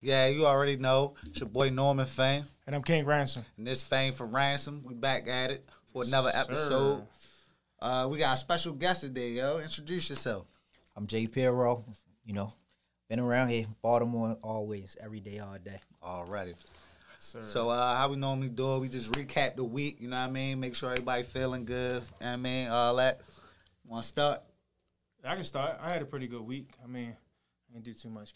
Yeah, you already know. It's your boy Norman Fame. And I'm King Ransom. And this Fame4Ransom. We back at it for another Sir. episode. We got a special guest today, yo. Introduce yourself. I'm Japiro. You know, been around here, Baltimore always, every day, all day. Already. Sir. So how we normally do it, we just recap the week, you know what I mean? Make sure everybody feeling good, you know what I mean? All that. Want to start? I can start. I had a pretty good week. I mean, I didn't do too much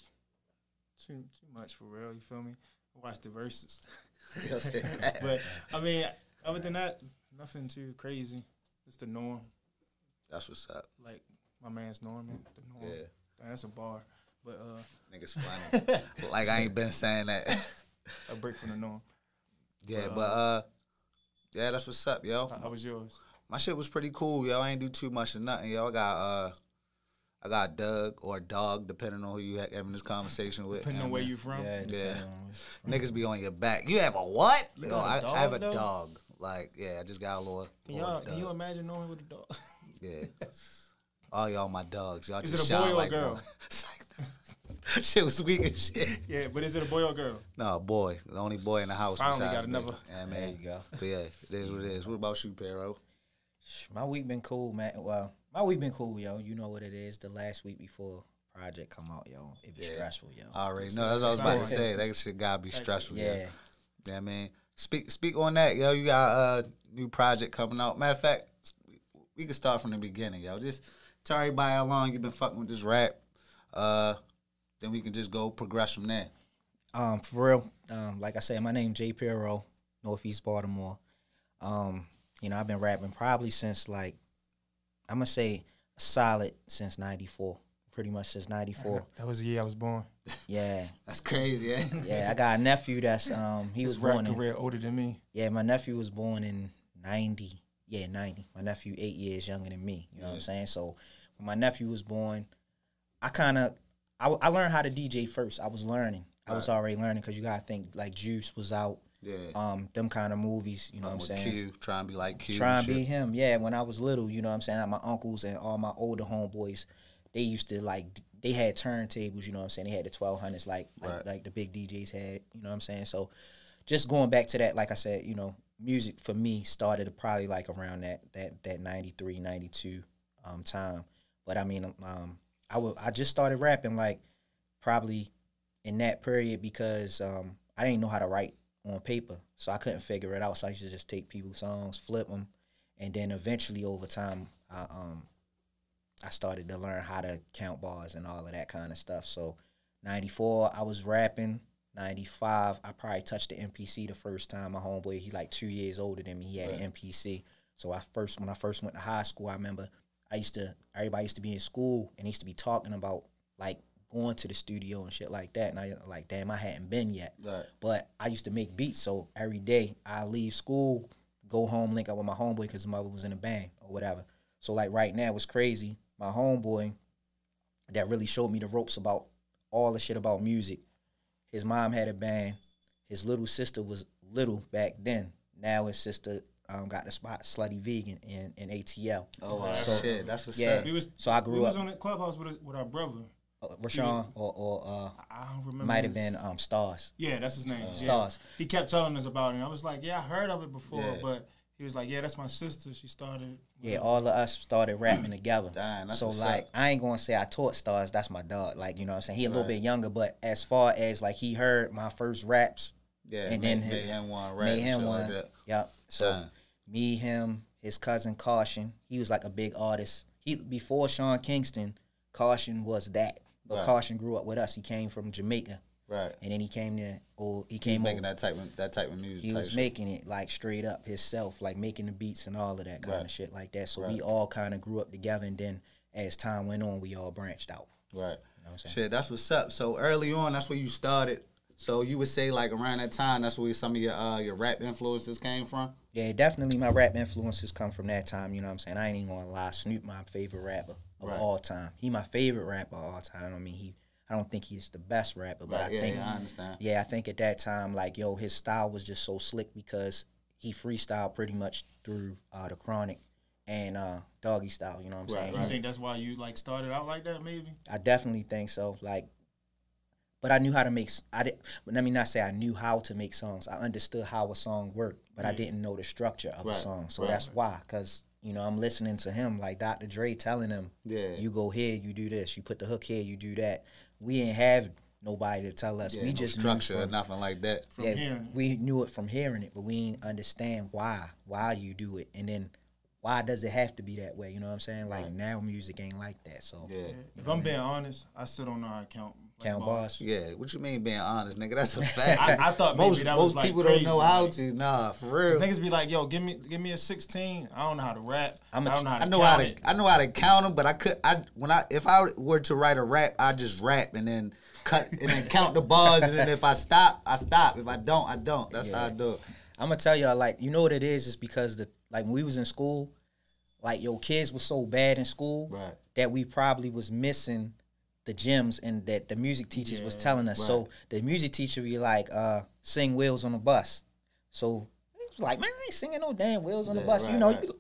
for real, you feel me? I watched the verses. But, I mean, other than that, nothing too crazy. It's the norm. That's what's up. Like my man's Norman, the norm. Yeah. That's a bar. But Niggas funny. Like I ain't been saying that. a break from the norm. Yeah, but yeah, that's what's up, yo. How was yours? My shit was pretty cool, yo. I ain't do too much of nothing, yo. I got Doug or Dog, depending on who you having this conversation with. Depending on where you from. Yeah. Niggas be on your back. You have a what? You Yo, got a dog, I have a though? dog. Like, yeah, I just got a little. Can you imagine knowing with a dog? Yeah. All y'all my dogs. Y'all Is just it a boy shine or a like girl? It's like shit was weak as shit. Yeah, but is it a boy or girl? No, boy. The only boy in the house. Finally besides got another. me. Yeah, man. There you go. But yeah, it is what it is. What about you, Pero? My week been cool, man. Well, my week been cool, yo. You know what it is. The last week before project come out, yo. It be stressful, yo. I already know. That's what I was about to say. That shit gotta be stressful. Yeah. Yeah, man. Speak on that, yo. You got a new project coming out. Matter of fact, we can start from the beginning, yo. Just tell everybody how long you been fucking with this rap. Then we can just go progress from there. For real, like I said, my name Japiro, Northeast Baltimore. You know, I've been rapping probably since like, I'm gonna say solid since '94. Pretty much since '94. That was the year I was born. Yeah. That's crazy, yeah. Yeah, I got a nephew that's he was His rap born in, career older than me. yeah, my nephew was born in 90. Yeah, 90. My nephew 8 years younger than me. You know what I'm saying? So when my nephew was born, I learned how to DJ first. I was learning. I was already learning because you gotta think like Juice was out. Yeah. Them kind of movies. You know what I'm saying? Q, trying to be like Q. Trying to be him. Yeah. When I was little, you know what I'm saying? My uncles and all my older homeboys, they used to like. They had turntables. You know what I'm saying? They had the 1200s like the big DJs had. You know what I'm saying? So just going back to that, like I said, you know, music for me started probably like around that 93, 92 time. But I mean, I just started rapping like probably in that period because I didn't know how to write on paper, so I couldn't figure it out. So I used to just take people's songs, flip them, and then eventually over time, I started to learn how to count bars and all of that kind of stuff. So 94, I was rapping. 95, I probably touched the MPC the first time. My homeboy, he's like 2 years older than me. He had an MPC. So when I first went to high school, I remember everybody used to be in school and they used to be talking about like going to the studio and shit like that. And I like, damn, I hadn't been yet. Right. But I used to make beats. So every day I leave school, go home, link up with my homeboy because his mother was in a band or whatever. So like right now, it's crazy. My homeboy that really showed me the ropes about all the shit about music. His mom had a band. His little sister was little back then. Now his sister got the spot Slutty Vegan in ATL. Oh, wow. So, Shit. That's what's yeah. up. So I grew we up. was on the clubhouse with our brother. Rashawn or I don't remember. might have been Stars. Yeah, that's his name. Stars. Yeah. He kept telling us about it. And I was like, yeah, I heard of it before, Yeah. but he was like, yeah, that's my sister. She started. Yeah, all of us started rapping together. Damn, that's so what's like up. I ain't gonna say I taught Stars, that's my dog. Like, you know what I'm saying? He a little bit younger, but as far as like he heard my first raps, Yeah, and made then him one rap. made him shit one. Like that. Yep. So Damn. me, him, his cousin Caution, he was like a big artist. He before Sean Kingston, Caution was that. But Right. Caution grew up with us. He came from Jamaica. Right. And then he came there he He's came making over. that type of music. He type was shit. making it like straight up himself, like making the beats and all of that kind Right. of shit like that. So Right. we all kind of grew up together, and then as time went on, we all branched out. Right. You know what I'm saying? Shit, that's what's up. So early on, that's where you started. So you would say like around that time, that's where some of your rap influences came from. Yeah, definitely my rap influences come from that time, you know what I'm saying? I ain't even gonna lie, Snoop my favorite rapper of all time. He my favorite rapper of all time. I mean, I don't think he's the best rapper, but Right, I think I understand. Yeah, I think at that time, like, yo, his style was just so slick because he freestyled pretty much through the Chronic and Doggy Style, you know what I'm saying? You think that's why you like started out like that, maybe? I definitely think so. Like, but I knew how to make. Let me not say I knew how to make songs. I understood how a song worked, but I didn't know the structure of a song. So that's why, because I'm listening to him like Dr. Dre telling him, you go here, you do this, you put the hook here, you do that. We didn't have nobody to tell us. We just structure or nothing like that. We knew it from hearing it, but we didn't understand why. Why you do it, and then why does it have to be that way? You know what I'm saying? Like now, music ain't like that. So if I'm being honest, I still don't know how to count. Count bars. Yeah, what you mean being honest, nigga? That's a fact. I thought maybe that was most people crazy, don't know how to. Nah, for real. Niggas be like, yo, give me a 16. I don't know how to rap. I don't know how to count it. I know how to count them, but if I were to write a rap, I just rap and then cut and then count the bars, and then if I stop, I stop. If I don't, I don't. That's how I do it. I'm gonna tell y'all, like, you know what it is? It's because when we was in school, like, kids was so bad in school that we probably was missing the gems and that the music teachers was telling us. So the music teacher be like, sing Wheels on the Bus. So it was like, man, I ain't singing no damn Wheels on the Bus.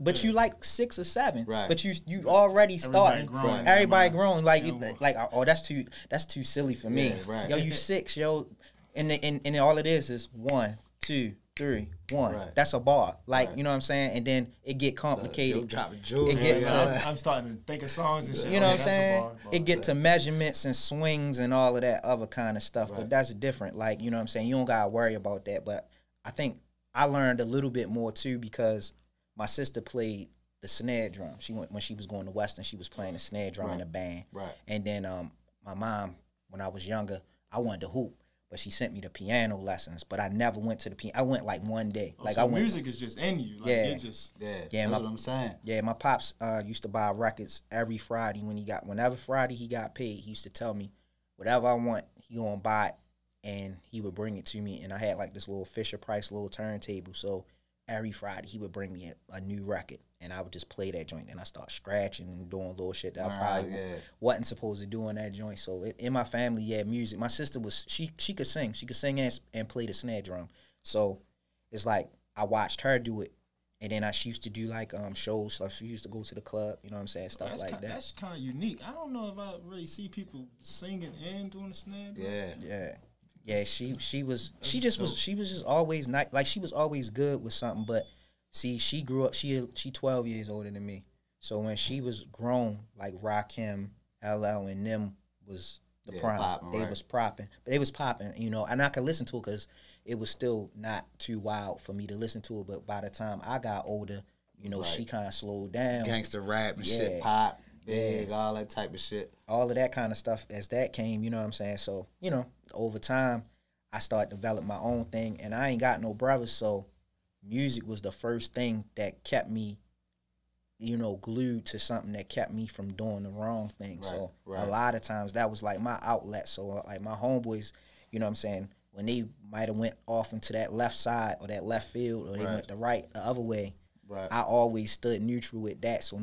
But you like 6 or 7. Right. But you already starting. Everybody grown. Like, oh, that's too silly for me. Right. Yo, you 6, yo. And all it is 1, 2, 3, 1. Right. That's a bar. Like, you know what I'm saying? And then it get complicated. I'm starting to think of songs and shit. You know what I'm saying? It get to measurements and swings and all of that other kind of stuff. But that's different. Like, you know what I'm saying? You don't got to worry about that. But I think I learned a little bit more, too, because my sister played the snare drum. When she was going to Western, she was playing the snare drum in a band. Right. And then my mom, when I was younger, I wanted to hoop. But she sent me the piano lessons, but I never went to the piano. I went like one day. Like, so music is just in you. Like, that's what I'm saying. Yeah, my pops used to buy records every Friday whenever Friday he got paid, he used to tell me, whatever I want, he gonna buy it, and he would bring it to me. And I had like this little Fisher Price little turntable, so every Friday he would bring me a new record, and I would just play that joint, and I start scratching and doing little shit that I probably wasn't supposed to do on that joint. So in my family, music. My sister she could sing. She could sing and play the snare drum. So it's like I watched her do it, and then she used to do like shows. Like she used to go to the club, you know what I'm saying, stuff like that. That's kind of unique. I don't know if I really see people singing and doing the snare drum. Yeah, she was just always nice. Like, she was always good with something. But see, she grew up. She 12 years older than me. So when she was grown, like Rakim, LL, and them was the prime. They was popping. They was popping, and I could listen to it because it was still not too wild for me to listen to it. But by the time I got older, she kind of slowed down. Gangster rap and shit, pop, big, all that type of shit. All of that kind of stuff as that came, you know what I'm saying? So, over time, I started developing my own thing, and I ain't got no brothers, so music was the first thing that kept me, glued to something that kept me from doing the wrong thing. So a lot of times that was like my outlet. So like my homeboys, you know what I'm saying, when they might have went off into that left side or that left field, or they went the other way, I always stood neutral with that, so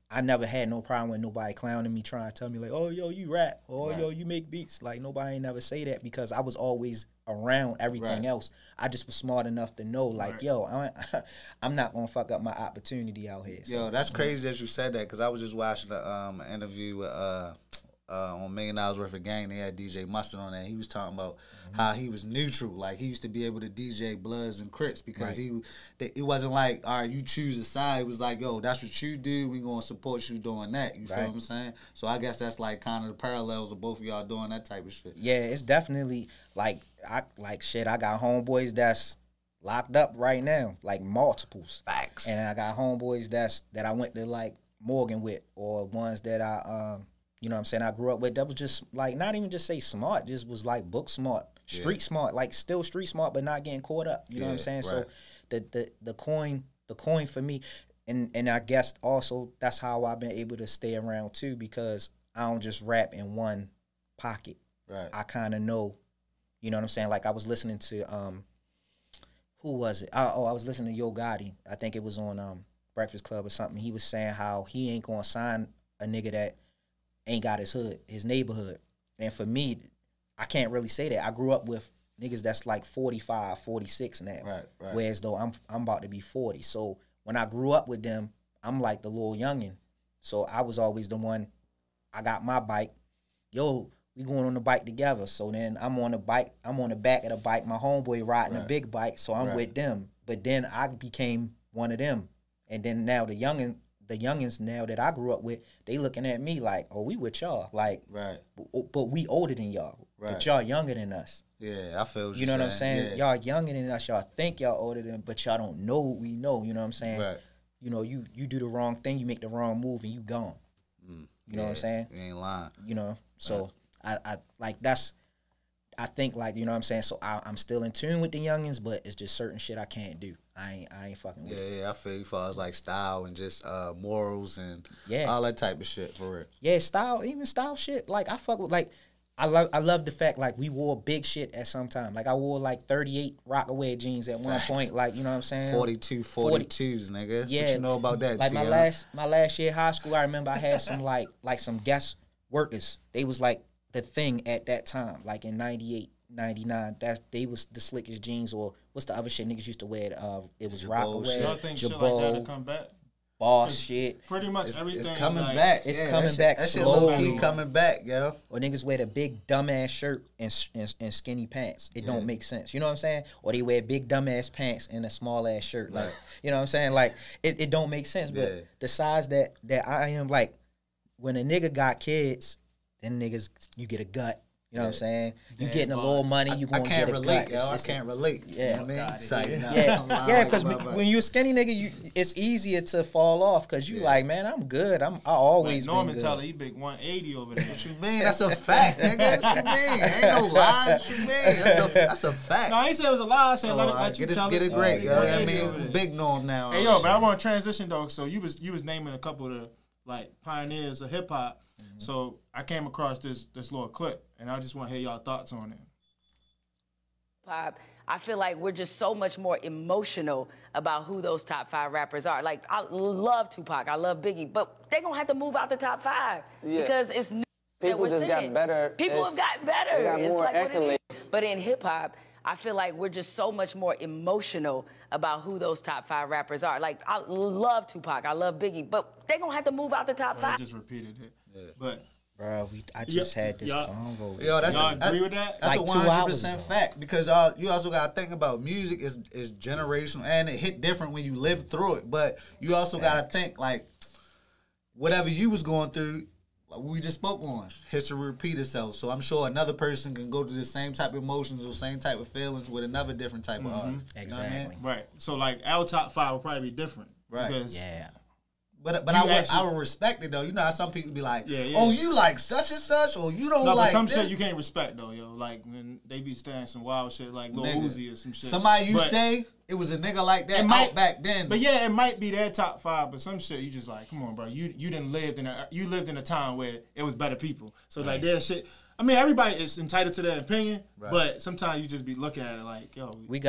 I never had no problem with nobody clowning me, trying to tell me like, oh, yo, you rap, or yo, you make beats. Like, nobody ain't never say that, because I was always around everything else. I just was smart enough to know, like, yo, I'm not gonna fuck up my opportunity out here. So. Yo, that's crazy that you said that, because I was just watching an interview with on $1 Million Worth of Gang. They had DJ Mustard on there. He was talking about how he was neutral. Like, he used to be able to DJ Bloods and Crips, because it wasn't like, all right, you choose a side. It was like, yo, that's what you do. We gonna support you doing that. You feel what I'm saying? So I guess that's like kind of the parallels of both of y'all doing that type of shit. Yeah, it's definitely I got homeboys that's locked up right now, like multiples. Facts. And I got homeboys that I went to like Morgan with, or ones that I you know what I'm saying, I grew up with, that was just like, not even just say smart, just was like book smart, street smart, like still street smart, but not getting caught up. You know what I'm saying? Right. So the coin for me, and I guess also that's how I've been able to stay around too, because I don't just rap in one pocket. Right. I kind of know, you know what I'm saying? Like, I was listening to who was it? I was listening to Yo Gotti. I think it was on Breakfast Club or something. He was saying how he ain't gonna sign a nigga that ain't got his neighborhood. And for me, I can't really say that. I grew up with niggas that's like 45, 46 now. Right. Whereas though I'm about to be 40. So when I grew up with them, I'm like the little youngin'. So I was always the one, I got my bike. Yo, we going on the bike together. So then I'm on the bike, I'm on the back of the bike. My homeboy riding a big bike, so I'm with them. But then I became one of them, and then now the youngins now that I grew up with, they looking at me like, oh, we with y'all, like, but we older than y'all, but y'all younger than us. Yeah, I feel you know what I'm saying. Y'all younger than us. Y'all think y'all older than, but y'all don't know what we know. You know what I'm saying. Right. You know, you do the wrong thing, you make the wrong move, and you gone. You know what I'm saying? You ain't lying. You know, so I like that's. I think like, you know what I'm saying. So I'm still in tune with the youngins, but it's just certain shit I can't do. I ain't fucking with it. Yeah, I feel you as far as like style and just morals and Yeah. all that type of shit for real. Yeah, style, even style shit. Like I fuck with like I love the fact like we wore big shit at some time. Like I wore like 38 Rockaway jeans at one point. Like, you know what I'm saying? 42s, nigga. Yeah. What you know about that? Like my last year of high school, I remember I had some like some guest workers. They was like the thing at that time. Like in 98, 99, that they was the slickest jeans, or what's the other shit niggas used to wear? It was Rockaway, Y'all think shit like that'll come back? Boss shit. Pretty much everything. It's coming like, back. It's yeah, coming back that shit slowly. low-key coming back, yo. Or niggas wear the big dumbass shirt and skinny pants. It don't make sense. You know what I'm saying? Or they wear big dumbass pants and a small ass shirt. Like, you know what I'm saying? Like, it don't make sense. But the size that I am, like, when a nigga got kids, then niggas, you get a gut. You know what I'm saying? You getting a little money, you gonna get a gut. I can't relate. Yeah, you know what I mean? yeah, because when you a skinny nigga, it's easier to fall off because you like, man, I'm good. I always like Norman been Teller, he big 180 over there. What you mean? That's a fact, nigga. What you mean? Ain't no lie. What you mean? That's a fact. No, I ain't say it was a lie. I said let you tell get it great, yo. I mean, big Norm now. Hey, yo, but I want to transition though. So you was naming a couple of the like pioneers of hip hop. So I came across this little clip, and I just want to hear y'all thoughts on it. Pop, I feel like we're just so much more emotional about who those top 5 rappers are. Like, I love Tupac, I love Biggie, but they gonna have to move out the top 5 because it's new. People just got better. People have got better. They got it's more like accolades. But in hip hop, I feel like we're just so much more emotional about who those top 5 rappers are. Like, I love Tupac, I love Biggie, but they gonna have to move out the top 5. I just repeated it. But bro, I just had this convo. Yo, y'all agree with that? That's like a 100% fact because you also got to think about music is generational and it hit different when you live through it. But you also got to think like whatever you was going through, like we just spoke on, history repeat itself. So I'm sure another person can go through the same type of emotions or same type of feelings with another different type of artist. Exactly. You know what I mean? Right. So like our top 5 will probably be different. Right. Because But I would respect it though. You know how some people be like, oh, you like such and such, or you don't no, like but some this. shit you can't respect though, yo. Like when they be saying some wild shit like Lil Uzi or some shit. Somebody say it was a nigga like that out back then. But yeah, it might be their top 5, but some shit you just like, come on, bro. You lived in a time where it was better people. So like their shit. I mean, everybody is entitled to their opinion, but sometimes you just be looking at it like, yo, we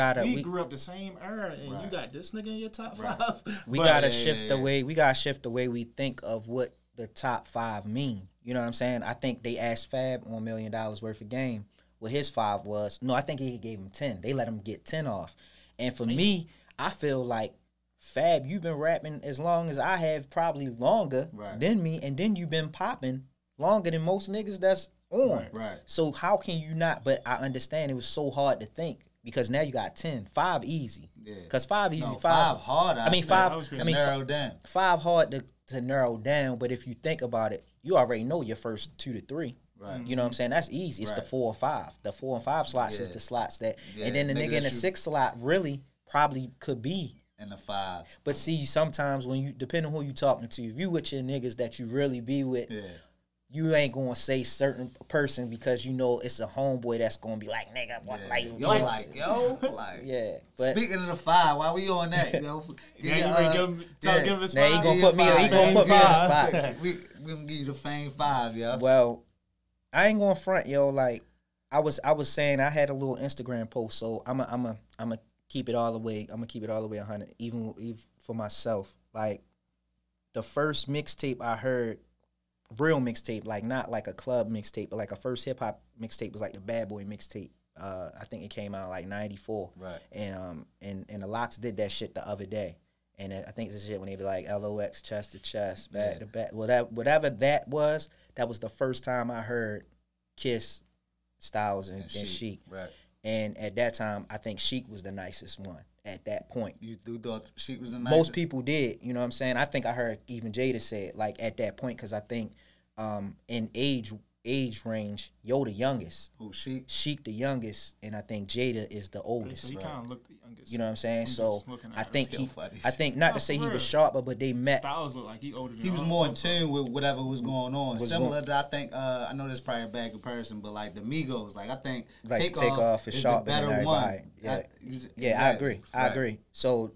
grew up the same era, and you got this nigga in your top 5. We gotta shift the way we think of what the top 5 mean. You know what I'm saying? I think they asked Fab on $1 Million Worth of Game what his 5 was. No, I think he gave him 10. They let him get 10 off. And for me, I feel like Fab, you've been rapping as long as I have, probably longer than me, and then you've been popping longer than most niggas that's on. Right. So how can you not? But I understand it was so hard to think because now you got 10, 5 easy. Yeah. Because 5 easy, 5 hard. I mean 5. I mean narrow down. 5 hard to narrow down. But if you think about it, you already know your first 2 to 3. Right. You know what I'm saying? That's easy. It's the 4 or 5. The 4 and 5 slots is the slots that, and then the nigga in the 6 slot really probably could be in the 5. But see, sometimes when you, depending on who you talking to, if you with your niggas that you really be with, you ain't gonna say certain person because you know it's a homeboy that's gonna be like, nigga, what, like, yeah. But speaking of the 5, why we on that, yo? Give him his 5. Now he gonna put me on the spot. We gonna give you the Fame 5, yo. Well, I ain't gonna front, yo. Like I was saying, I had a little Instagram post, so I'm a keep it all the way. I'm gonna keep it all the way 100, even for myself. Like the first mixtape I heard. Real mixtape, like not like a club mixtape, but like a first hip hop mixtape was like the Bad Boy mixtape. I think it came out like '94. Right. And the Locks did that shit the other day. And I think it's shit when they be like LOX, chest to chest, back to back, whatever that was the first time I heard Kiss, Styles, and Sheek. Right. And at that time, I think Sheek was the nicest one at that point. You thought Sheek was the nicest? Most people did, you know what I'm saying? I think I heard even Jada say it, like, at that point, because I think in age range, Yo the youngest. Who, Sheek? Sheek the youngest, and I think Jada is the oldest. So he kind of looked the youngest. You know what I'm saying? So I think not to say he was real. sharper, but they met. Styles look like he older than He was more in tune with whatever was going on. Similar to, I think, I know this is probably a bad comparison, but like the Migos, like I think Like Takeoff is the sharper better than one. everybody. Yeah, Exactly. I agree. I Right. agree. So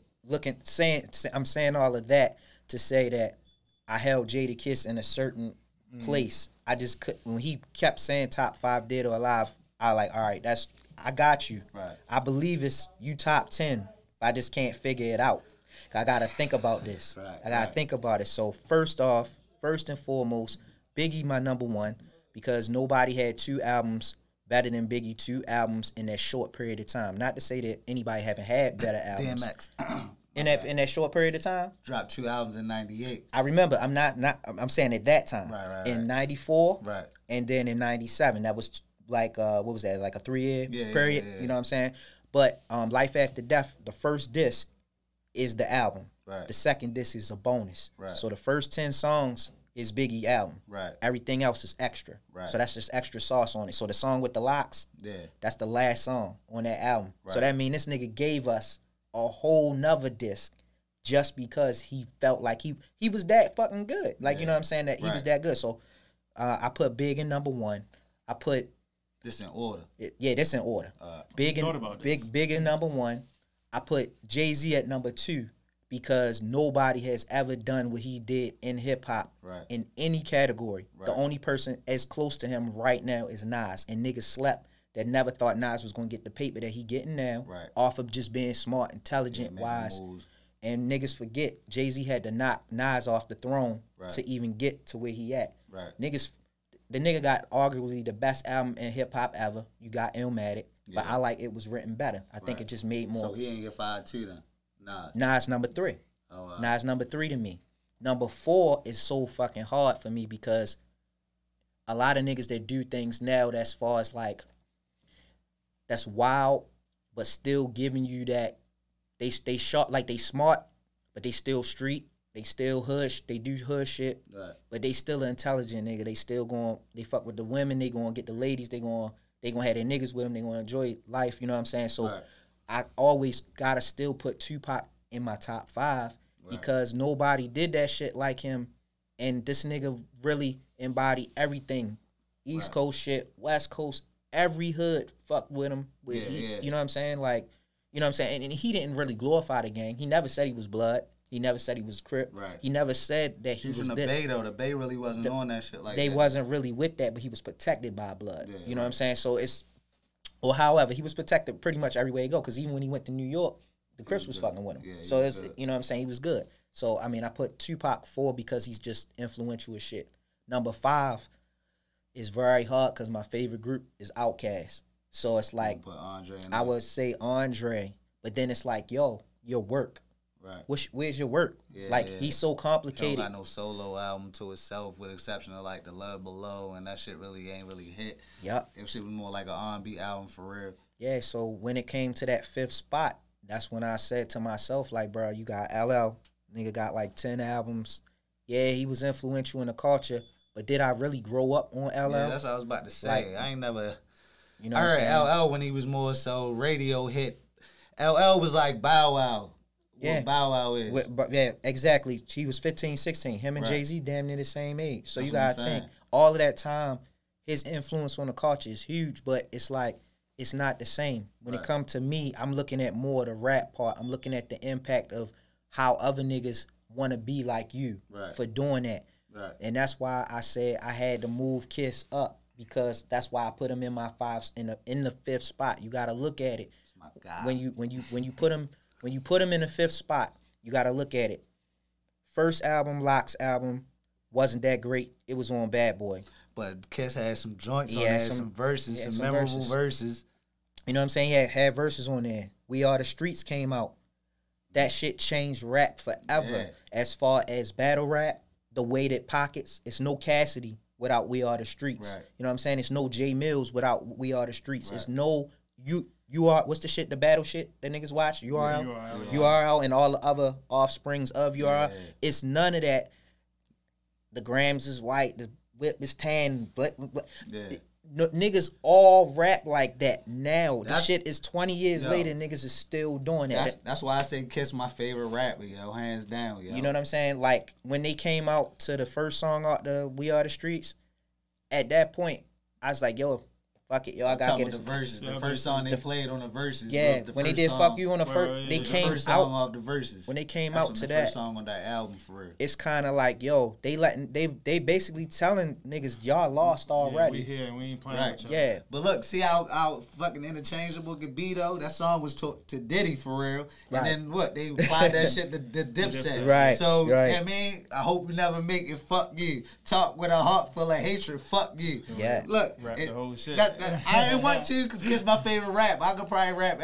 I'm saying all of that to say that I held Jada Kiss in a certain place. I just could when he kept saying top 5 dead or alive. I like, all right, I got you. Right. I believe it's you top 10. But I just can't figure it out. I gotta think about this. Right, I gotta think about it. So first and foremost, Biggie my number 1 because nobody had 2 albums better than Biggie, 2 albums in that short period of time. Not to say that anybody haven't had better albums. DMX. In that short period of time? Dropped 2 albums in 98. I remember. I'm saying at that time. Right. In 94. Right. And then in 97. That was like, what was that? Like a 3-year period? Yeah. You know what I'm saying? But Life After Death, the first disc is the album. Right. The second disc is a bonus. Right. So the first 10 songs is Biggie album. Right. Everything else is extra. Right. So that's just extra sauce on it. So the song with the locks, that's the last song on that album. Right. So that means this nigga gave us a whole nother disc just because he felt like he was that fucking good. Like, you know what I'm saying? That he was that good. So I put Big in number 1. I put this in order. This in order. Big in number 1. I put Jay-Z at number 2 because nobody has ever done what he did in hip hop in any category. Right. The only person as close to him right now is Nas, and niggas slept that never thought Nas was gonna get the paper that he getting now off of just being smart, intelligent, wise. And niggas forget Jay-Z had to knock Nas off the throne to even get to where he at. Right. The nigga got arguably the best album in hip hop ever. You got Illmatic, but I like it was written better. I think it just made more. So he ain't get 5 too then. Nas number 3. Oh, wow. Nas number 3 to me. Number 4 is so fucking hard for me because a lot of niggas that do things now that's far as like that's wild, but still giving you that they sharp, like they smart, but they still street. They still hush. They do hush shit, but they still an intelligent nigga. They still they fuck with the women. They gonna get the ladies. They gonna have their niggas with them. They gonna enjoy life. You know what I'm saying? So I always gotta still put Tupac in my top 5 because nobody did that shit like him, and this nigga really embodied everything. East Coast shit, West Coast, every hood fuck with him. You know what I'm saying? Like, you know what I'm saying? And he didn't really glorify the gang. He never said he was blood. He never said he was Crip. Right. He never said that he was from the Bay, though. The Bay really wasn't on that shit like that. They wasn't really with that, but he was protected by blood. You know what I'm saying? So however, he was protected pretty much everywhere he go, because even when he went to New York, the Crips was fucking with him. So, you know what I'm saying? He was good. So, I mean, I put Tupac 4 because he's just influential as shit. Number 5 is very hard because my favorite group is Outkast. So, it's like, I would say Andre, but then it's like, yo, your work. Right. Where's your work? He's so complicated. He don't got no solo album to itself, with the exception of like The Love Below, and that shit ain't really hit. Yep. It shit was more like an R&B album for real. Yeah, so when it came to that 5th spot, that's when I said to myself, like, bro, you got LL. Nigga got like 10 albums. Yeah, he was influential in the culture, but did I really grow up on LL? Yeah, that's what I was about to say. Like, I ain't never... You know I heard LL when he was more so radio hit. LL was like Bow Wow. What Bow Wow is. Yeah, exactly. He was 15, 16. Him and Jay-Z damn near the same age. So you got to think, all of that time, his influence on the culture is huge, but it's like, it's not the same. When it comes to me, I'm looking at more the rap part. I'm looking at the impact of how other niggas want to be like you for doing that. Right. And that's why I said I had to move Kiss up, because that's why I put him in my 5s in the 5th spot. You got to look at it. My God. When you put him in the 5th spot, you got to look at it. First album, Locks album, wasn't that great. It was on Bad Boy. But Kiss had some joints on there, some verses, some memorable verses. You know what I'm saying? He had verses on there. We Are the Streets came out. That shit changed rap forever. As far as battle rap, the way that Pockets, it's no Cassidy without We Are the Streets. Right. You know what I'm saying? It's no J Mills without We Are the Streets. It's no you are what's the shit, the battle shit that niggas watch? URL and all the other offsprings of URL. Yeah. It's none of that. The grams is white, the whip is tan, niggas all rap like that now. The shit is 20 years later, niggas is still doing that. That's why I say Kiss my favorite rapper, yo, hands down, yo. You know what I'm saying? Like, when they came out to the first song out the We Are the Streets, at that point, I was like, yo, fuck it, yo, I gotta get the verses. The first song they played on the verses. Yeah, when they did "Fuck You" on the first, they came first out song off the verses. When they came out to that first song on that album, for real. It's kind of like, yo, they basically telling niggas y'all lost already. We here and we ain't playing right. with y'all. Yeah, but look, see how fucking interchangeable it could be though. That song was to Diddy for real, and then what they applied that shit to the Dipset. Right. So right. I mean, I hope you never make it. Fuck you. Talk with a heart full of hatred. Fuck you. Yeah. Look, rap the whole shit. I didn't want to because Kiss my favorite rap. I could probably rap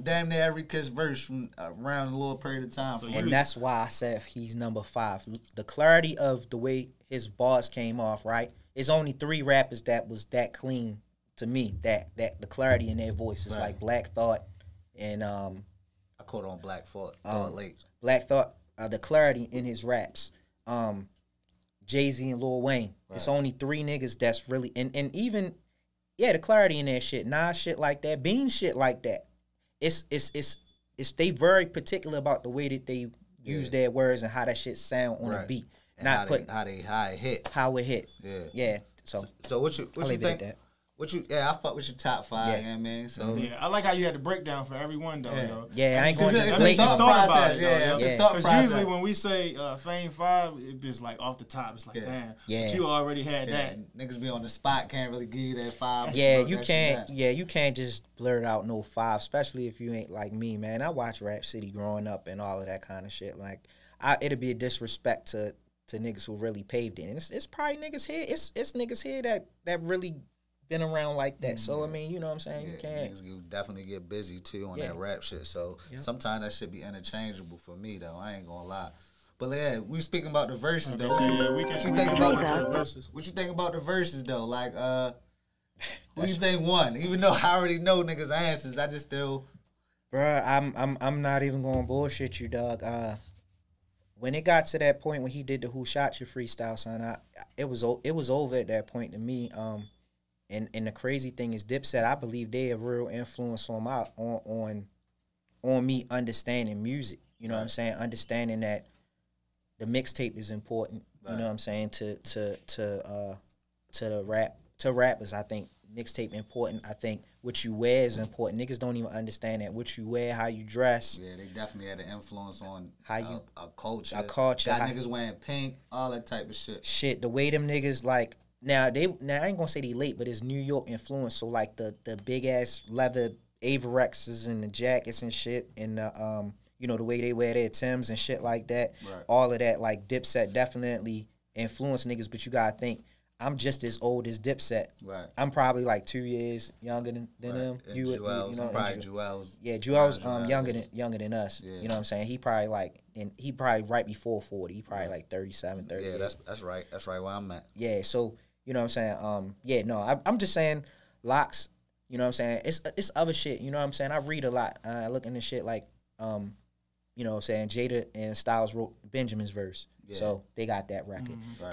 damn near every Kiss verse from around a little period of time. And that's why I said he's number 5. The clarity of the way his bars came off, right? It's only 3 rappers that was that clean to me. That the clarity in their voices, like Black Thought and I caught on Black Thought late. Black Thought, the clarity in his raps. Jay-Z and Lil Wayne. Right. It's only 3 niggas that's really and even the clarity in that shit. Nas shit like that, Bean shit like that. It's they very particular about the way that they use their words and how that shit sound on a beat. And how it hit. How it hit. Yeah. Yeah. So what you think? I fuck with your top 5, you know what I mean? So I like how you had the breakdown for everyone though. Yo. Yeah, I ain't going to it's a thought process. It's a thought process. Usually when we say Fame 5, it's like off the top. It's like damn, but you already had that. Niggas be on the spot, can't really give you that 5. Yeah, you can't. Yeah, you can't just blurt out no 5, especially if you ain't like me, man. I watched Rap City growing up and all of that kind of shit. Like, it'd be a disrespect to niggas who really paved it. And it's probably niggas here. It's niggas here that really been around like that. So I mean, you know what I'm saying? You can't. Niggas you definitely get busy too on that rap shit. So sometimes that should be interchangeable for me though. I ain't gonna lie. But yeah, we speaking about the verses though. What you think about the verses? What you think about the verses though? Like who you think won? Even though I already know niggas' answers, I just still. Bruh, I'm not even gonna bullshit you, dog. When it got to that point when he did the "Who Shot You" freestyle, son, it was over at that point to me. And the crazy thing is, Dipset, I believe they have real influence on me understanding music. You know what I'm saying? Understanding that the mixtape is important. You know what I'm saying? To rappers, I think mixtape important. I think what you wear is important. Niggas don't even understand that. What you wear, how you dress. Yeah, they definitely had an influence on how you a culture. Got niggas wearing pink, all that type of shit. Shit, the way them niggas like. Now I ain't gonna say they late, but it's New York influence. So like the big ass leather Avirexes and the jackets and shit, and the the way they wear their Timbs and shit like that. Right. All of that, like Dipset definitely influenced niggas. But you gotta think, I'm just as old as Dipset. Right. I'm probably like 2 years younger than them. And Joel's, Joel's. Yeah, Joel's younger than us. Yeah. You know what I'm saying? He probably right before 40. He probably like 37, 38. Yeah, that's right. That's right where I'm at. Yeah, so you know what I'm saying? I'm just saying locks, you know what I'm saying? It's other shit, you know what I'm saying? I read a lot. I look into shit like you know what I'm saying, Jada and Styles wrote Benjamin's verse. Yeah. So they got that record. Mm-hmm. Right.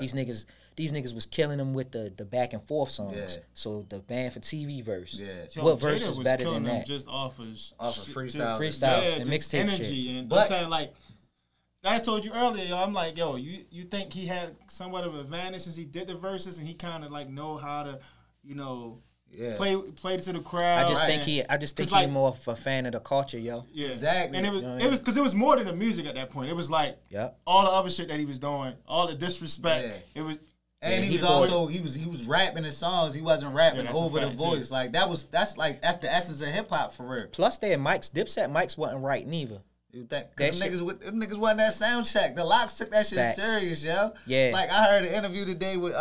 These niggas was killing them with the back and forth songs. Yeah. So the Band for TV verse. Yeah. What verse is better than that? Just off of freestyles and mixtape shit. And I'm saying like I told you earlier, yo, I'm like, yo, you think he had somewhat of an advantage since he did the verses and he kind of like know how to, you know, play to the crowd. I just think he's more of a fan of the culture, yo. Yeah, exactly. And it was because it was more than the music at that point. It was like all the other shit that he was doing, all the disrespect. Yeah. It was. And he was rapping his songs. He wasn't rapping over the voice. Too. Like that's the essence of hip hop for real. Plus their mics, Dipset mics wasn't right neither. You think them niggas wasn't that sound check. The Locks took that shit serious, yo. Yeah. Like I heard an interview today with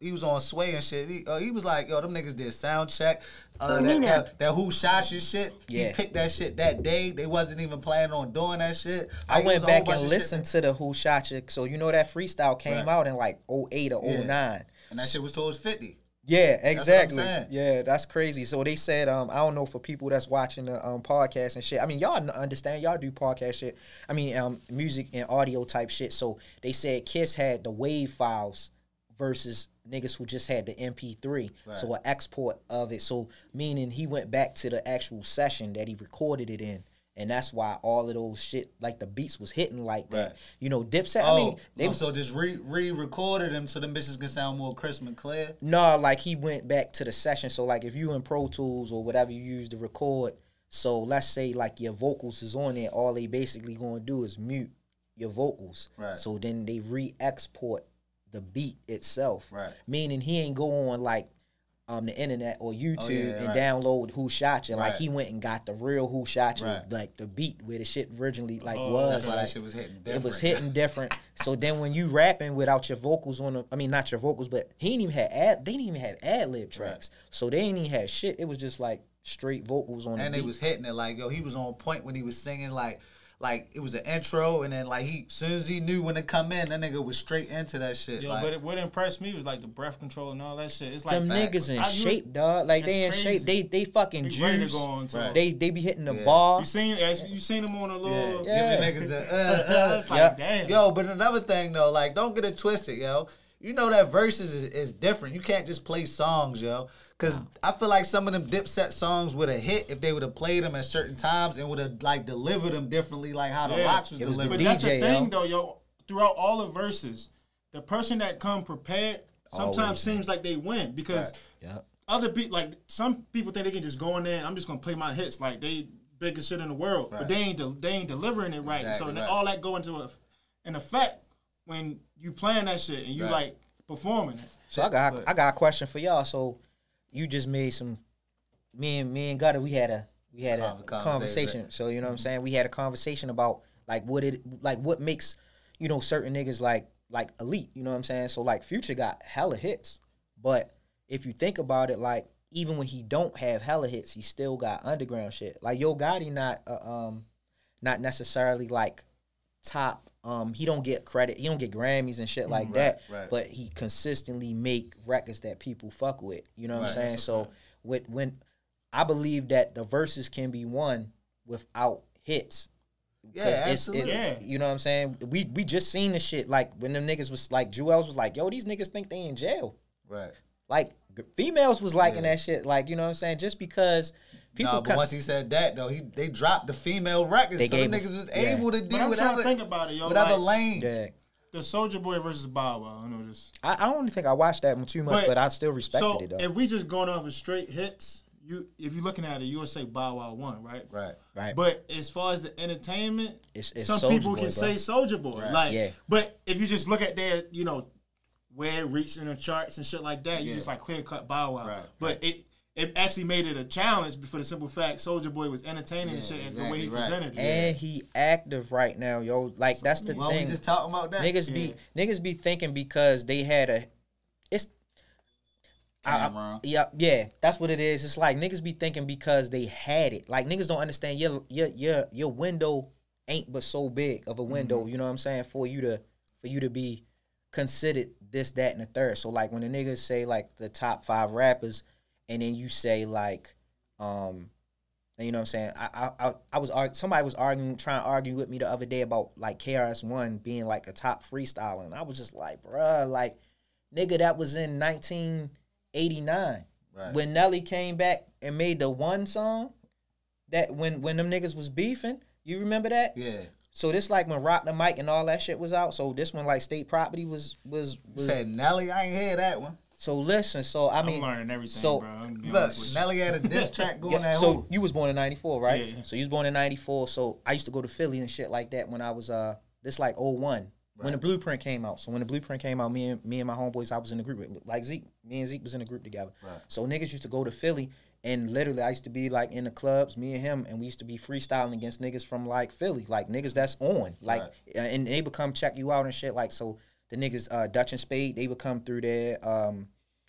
he was on Sway and shit. He was like, yo, them niggas did sound check. That Who Shot You shit. Yeah. He picked that shit that day. They wasn't even planning on doing that shit. I went back and listened to the Who Shot You. So you know that freestyle came out in like 08 or 09. And that shit was towards 50. Yeah, exactly. That's what I'm saying. Yeah, that's crazy. So they said, I don't know for people that's watching the podcast and shit. I mean, y'all understand, y'all do podcast shit. I mean, music and audio type shit. So they said Kiss had the WAV files versus niggas who just had the MP3. Right. So an export of it. So meaning he went back to the actual session that he recorded it in. And that's why all of those shit, like the beats was hitting like that. Right. You know, Dipset, I mean... They so just re-recorded them so the bitches can sound more crisp and clear? No, like he went back to the session. So like if you in Pro Tools or whatever you use to record, so let's say like your vocals is on there, all they basically going to do is mute your vocals. Right. So then they re-export the beat itself. Right. Meaning he ain't go on like... the internet or YouTube and download Who Shot You. Like he went and got the real Who Shot You, like the beat where the shit originally was. That's why that shit was hitting different. It was hitting different. So then when you rapping without your vocals on I mean not your vocals, but they didn't even have ad-lib tracks. So they didn't even have shit. It was just like straight vocals on the beat. And they was hitting it like, yo, he was on point when he was singing like it was an intro, and then like as soon as he knew when to come in, that nigga was straight into that shit. Yo, like, but what impressed me was like the breath control and all that shit. It's like them niggas in shape, dog. Like they in shape. They fucking juice. They be hitting the bar. You seen them on a little giving niggas a it's like damn. Yo, but another thing though, like don't get it twisted, yo. You know that verses is different. You can't just play songs, yo. Because I feel like some of them Dipset songs would have hit if they would have played them at certain times and would have like delivered them differently, like how the Locks was delivered. But that's the thing, though, yo. Throughout all the verses, the person that come prepared sometimes seems like they win because other people, like some people think they can just go in there and I'm just gonna play my hits like they biggest shit in the world, but they ain't delivering it right. Exactly, so all that go into an effect when you playing that shit and you like performing it. So I got a question for y'all. So you just made some me and Gutter, we had a conversation. So you know what I'm saying? We had a conversation about like what makes, you know, certain niggas like elite, you know what I'm saying? So like Future got hella hits. But if you think about it, like even when he don't have hella hits, he still got underground shit. Like Yo Gotti not necessarily like top. He don't get credit. He don't get Grammys and shit like that. Right. But he consistently make records that people fuck with. You know what I'm saying? So when I believe that the verses can be won without hits. Yeah, absolutely. You know what I'm saying? We just seen the shit like when them niggas was like Jewels was like, yo, these niggas think they in jail. Right. Like females was liking that shit. Like, you know what I'm saying? Just because people but once he said that though, they dropped the female records, so the niggas was able to do whatever. Think about it, yo, whatever lane. Yeah. The Soulja Boy versus Bow Wow. I know this. I don't think I watched that one too much, but I still respected it though. If we just going off of straight hits, if you're looking at it, you would say Bow Wow won, right? Right. But as far as the entertainment, it's some Soulja people Boy, can say Soulja Boy. Right. Like, but if you just look at their, you know, where it reached in the charts and shit like that, you just like clear cut Bow Wow. Right. But it actually made it a challenge for the simple fact Soulja Boy was entertaining and shit and the way he presented it. And he active right now, yo. Like that's the thing. We just talking about that. Niggas be thinking because they had yeah, that's what it is. It's like niggas be thinking because they had it. Like niggas don't understand your window ain't but so big of a window, you know what I'm saying, for you to be considered this, that, and the third. So like when the niggas say like the top 5 rappers, and then you say like, you know what I'm saying? Somebody was trying to argue with me the other day about like KRS-One being like a top freestyler, and I was just like, bruh, like nigga, that was in 1989 when Nelly came back and made the one song that when them niggas was beefing. You remember that? Yeah. So this like when Rock the Mic and all that shit was out. So this one like State Property was. You said Nelly? I ain't hear that one. So listen, I'm learning everything, bro. Look, Nelly had a diss track going at So you was born in 94, right? Yeah. So you was born in 94. So I used to go to Philly and shit like that when I was this like 01. When the Blueprint came out. So when the Blueprint came out, me and my homeboys, I was in the group with like Zeke. Me and Zeke was in a group together. Right. So niggas used to go to Philly. And literally, I used to be, like, in the clubs, me and him, and we used to be freestyling against niggas from, like, Philly. Like, niggas that's on. Like, and they would come check you out and shit. Like, so the niggas Dutch and Spade, they would come through there.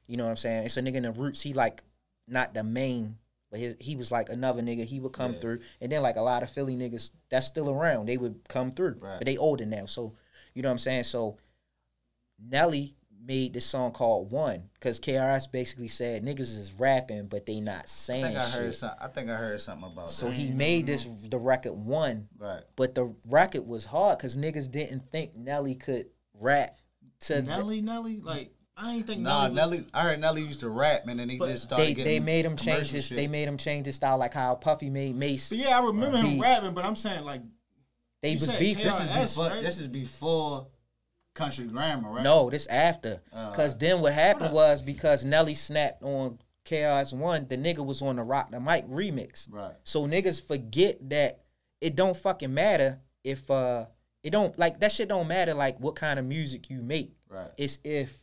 You know what I'm saying? It's a nigga in the Roots. He like not the main, but he was like another nigga. He would come through, and then like a lot of Philly niggas that's still around, they would come through, but they older now. So you know what I'm saying? So Nelly made this song called One, because KRS basically said niggas is rapping, but they not saying shit. I think I heard something about that. So he made the record One, but the record was hard because niggas didn't think Nelly could rap to Nelly, like I ain't think Nelly. I heard Nelly used to rap, and then he just started getting. They made him change his. They made him change his style, like how Puffy made Mace. But yeah, I remember him rapping, but I'm saying like they was beefing. This is before Country Grammar, right? No, this after. Because then what happened was because Nelly snapped on KRS One, the nigga was on the Rock the Mic remix. Right. So niggas forget that it don't fucking matter if it don't like that shit don't matter like what kind of music you make. Right. It's if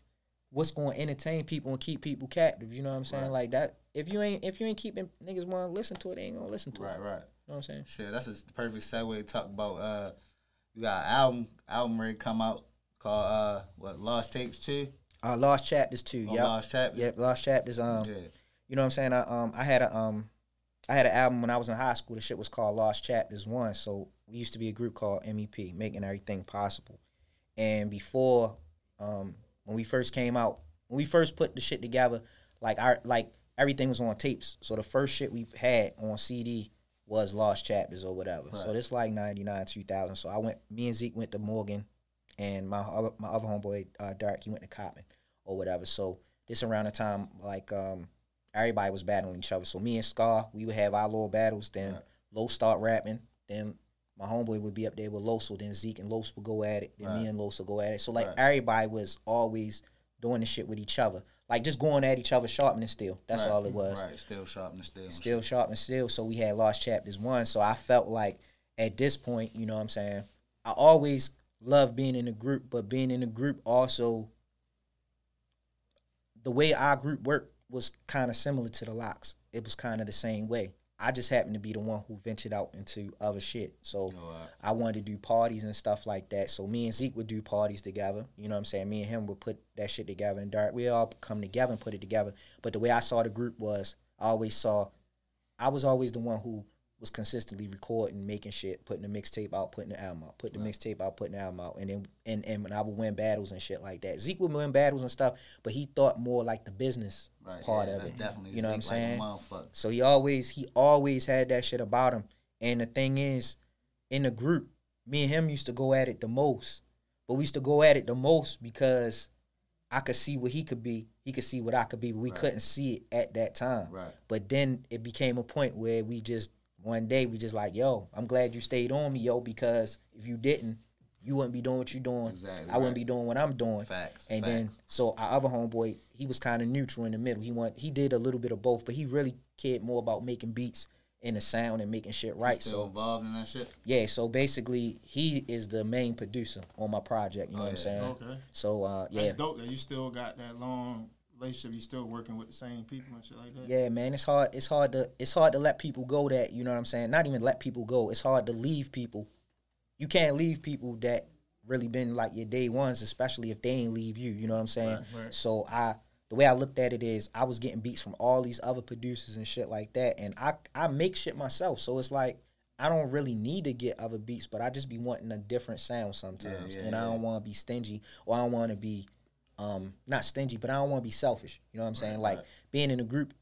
what's going to entertain people and keep people captive. You know what I'm saying? Like that. If you ain't keeping niggas want to listen to it, they ain't gonna listen to it. Right. You know what I'm saying? Shit, that's a perfect segue to talk about. You got an album ready to come out called Lost Tapes 2? Lost Chapters 2. Oh, Lost Chapters. Yep, Lost Chapters. You know what I'm saying? I had an album when I was in high school. The shit was called Lost Chapters 1. So we used to be a group called MEP, Making Everything Possible. And before when we first came out, when we first put the shit together, like everything was on tapes. So the first shit we had on CD was Lost Chapters or whatever. Right. So this like 99, 2000. So me and Zeke went to Morgan, and my other homeboy Dark, he went to Coppin or whatever. So this around the time like everybody was battling each other. So me and Scar, we would have our little battles. Then Lo start rapping. Then my homeboy would be up there with Lo. So then Zeke and Los would go at it. Then me and Los would go at it. So like everybody was always doing the shit with each other. Like just going at each other, sharpening steel. That's all it was. Right, still sharpening steel. Still sharpening steel. So we had Lost Chapters 1. So I felt like at this point, you know what I'm saying, I always loved being in a group, but being in a group also, the way our group worked was kind of similar to the Locks. It was kind of the same way. I just happened to be the one who ventured out into other shit. So I wanted to do parties and stuff like that. So me and Zeke would do parties together. You know what I'm saying? Me and him would put that shit together. And Dark, we all come together and put it together. But the way I saw the group was, I was always the one who was consistently recording, making shit, putting the mixtape out, putting the album out, putting the mixtape out, putting the album out. And then and when I would win battles and shit like that. Zeke would win battles and stuff, but he thought more like the business part of it. Definitely you know Zeke, what I'm saying? Like so he always had that shit about him. And the thing is, in the group, me and him used to go at it the most. But we used to go at it the most because I could see what he could be. He could see what I could be, but we couldn't see it at that time. Right. But then it became a point where one day we just like, yo, I'm glad you stayed on me, yo, because if you didn't, you wouldn't be doing what you're doing. Exactly. I wouldn't be doing what I'm doing. Facts. And then, so our other homeboy, he was kind of neutral in the middle. He did a little bit of both, but he really cared more about making beats and the sound and making shit right. He's still involved in that shit? Yeah, so basically, he is the main producer on my project, you know what I'm saying? Okay. So, yeah. That's dope that you still got that long relationship, you still working with the same people and shit like that. Yeah, man, it's hard to let people go that, you know what I'm saying? Not even let people go. It's hard to leave people. You can't leave people that really been like your day ones, especially if they ain't leave you, you know what I'm saying? Right. So the way I looked at it is I was getting beats from all these other producers and shit like that, and I make shit myself. So it's like I don't really need to get other beats, but I just be wanting a different sound sometimes. I don't want to be stingy, or I don't want to be not stingy, but I don't want to be selfish. You know what I'm saying? Like being in a group,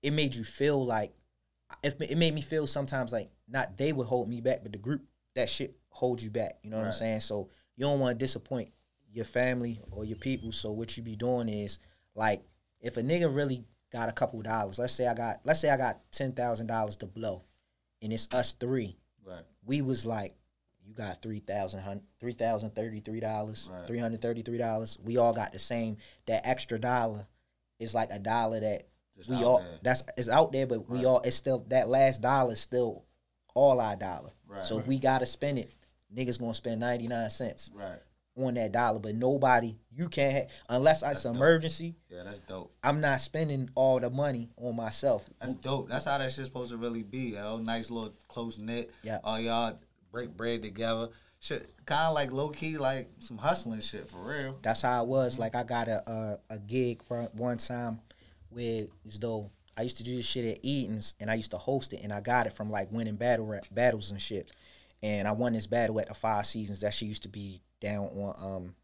it made you feel like, it made me feel sometimes like not they would hold me back, but the group, that shit holds you back. You know what I'm saying? So you don't want to disappoint your family or your people. So what you be doing is like, if a nigga really got a couple dollars, let's say I got $10,000 to blow, and it's us three. Right. We was like, you got $3,033, $333. We all got the same. That extra dollar is like a dollar that it's out there, but it's still, that last dollar is still all our dollar. Right. So if we gotta spend it, niggas gonna spend 99 cents on that dollar. But nobody, you can't unless it's an emergency. Yeah, that's dope. I'm not spending all the money on myself. That's dope. That's how that shit's supposed to really be, yo. Nice little close knit. Yeah. All y'all break bread together. shit, kind of like low key, like some hustling shit for real. That's how it was. Like I got a gig for one time where as though I used to do this shit at Eaton's and I used to host it, and I got it from like winning battles and shit. And I won this battle at the Five Seasons. That shit used to be down on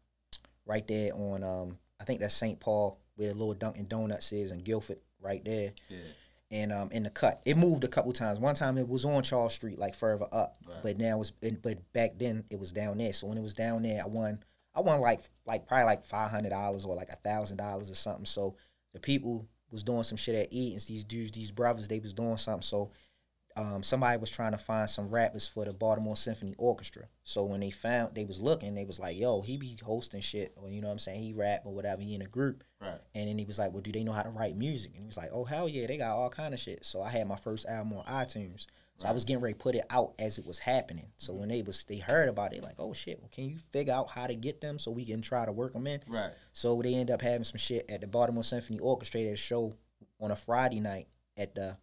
right there on I think that's St. Paul where the little Dunkin' Donuts is in Guilford, right there. Yeah. And in the cut, it moved a couple times. One time it was on Charles Street, like further up, but now but back then it was down there. So when it was down there, I won like probably like $500 or like $1,000 or something. So the people was doing some shit at Eaton's. These dudes, these brothers, they was doing something. So somebody was trying to find some rappers for the Baltimore Symphony Orchestra. So when they was looking, they was like, yo, he be hosting shit, or you know what I'm saying, he rap or whatever, he in a group. Right. And then he was like, well, do they know how to write music? And he was like, oh, hell yeah, they got all kind of shit. So I had my first album on iTunes. So I was getting ready to put it out as it was happening. So when they heard about it, like, oh shit, well, can you figure out how to get them so we can try to work them in? Right. So they end up having some shit at the Baltimore Symphony Orchestra, their show on a Friday night at the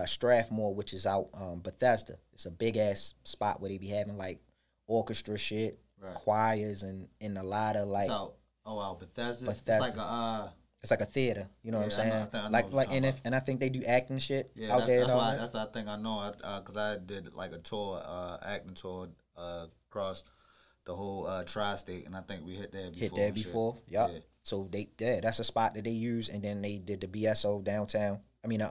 Strathmore, which is out Bethesda. It's a big ass spot where they be having like orchestra shit, choirs, and a lot of like. So, out Bethesda. It's like a theater. You know what I'm saying? And I think they do acting shit out there. That's the thing I know, because I did like a tour, acting tour across the whole tri-state, and I think we hit there before. Yep. Yeah. So that's a spot that they use, and then they did the BSO downtown. I mean,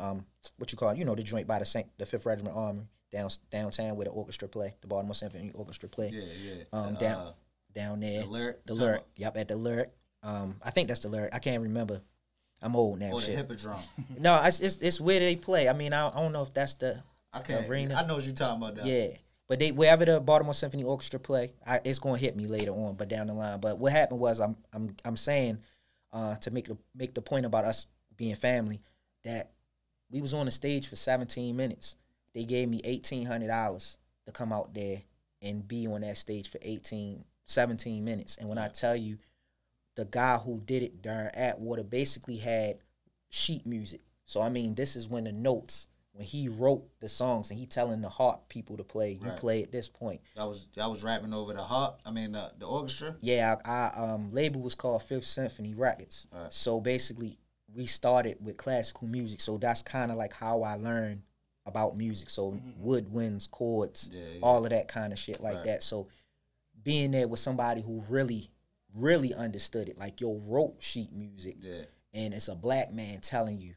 what you call it? You know, the joint by the 5th Regiment Army downtown where the orchestra play, the Baltimore Symphony Orchestra play. Yeah. Down there. The Lyric. Yep, at the Lyric. I think that's the Lyric. I can't remember. I'm old now. Or the Hippodrome. No, it's where they play. I mean, I don't know if that's the arena. I know what you're talking about. Yeah. But wherever the Baltimore Symphony Orchestra play, it's gonna hit me later on, but down the line. But what happened was I'm saying to make the point about us being family, that we was on the stage for 17 minutes. They gave me $1,800 to come out there and be on that stage for 17 minutes. And when I tell you, the guy who did it during Atwater basically had sheet music. So I mean, this is when the notes. When he wrote the songs and he telling the harp people to play, you play at this point. Y'all was rapping over the harp. I mean the orchestra. Yeah, our label was called 5th Symphony Records. Right. So basically, we started with classical music. So that's kind of like how I learned about music. So woodwinds, chords, all of that kind of shit like that. So being there with somebody who really, really understood it, like wrote sheet music, and it's a black man telling you,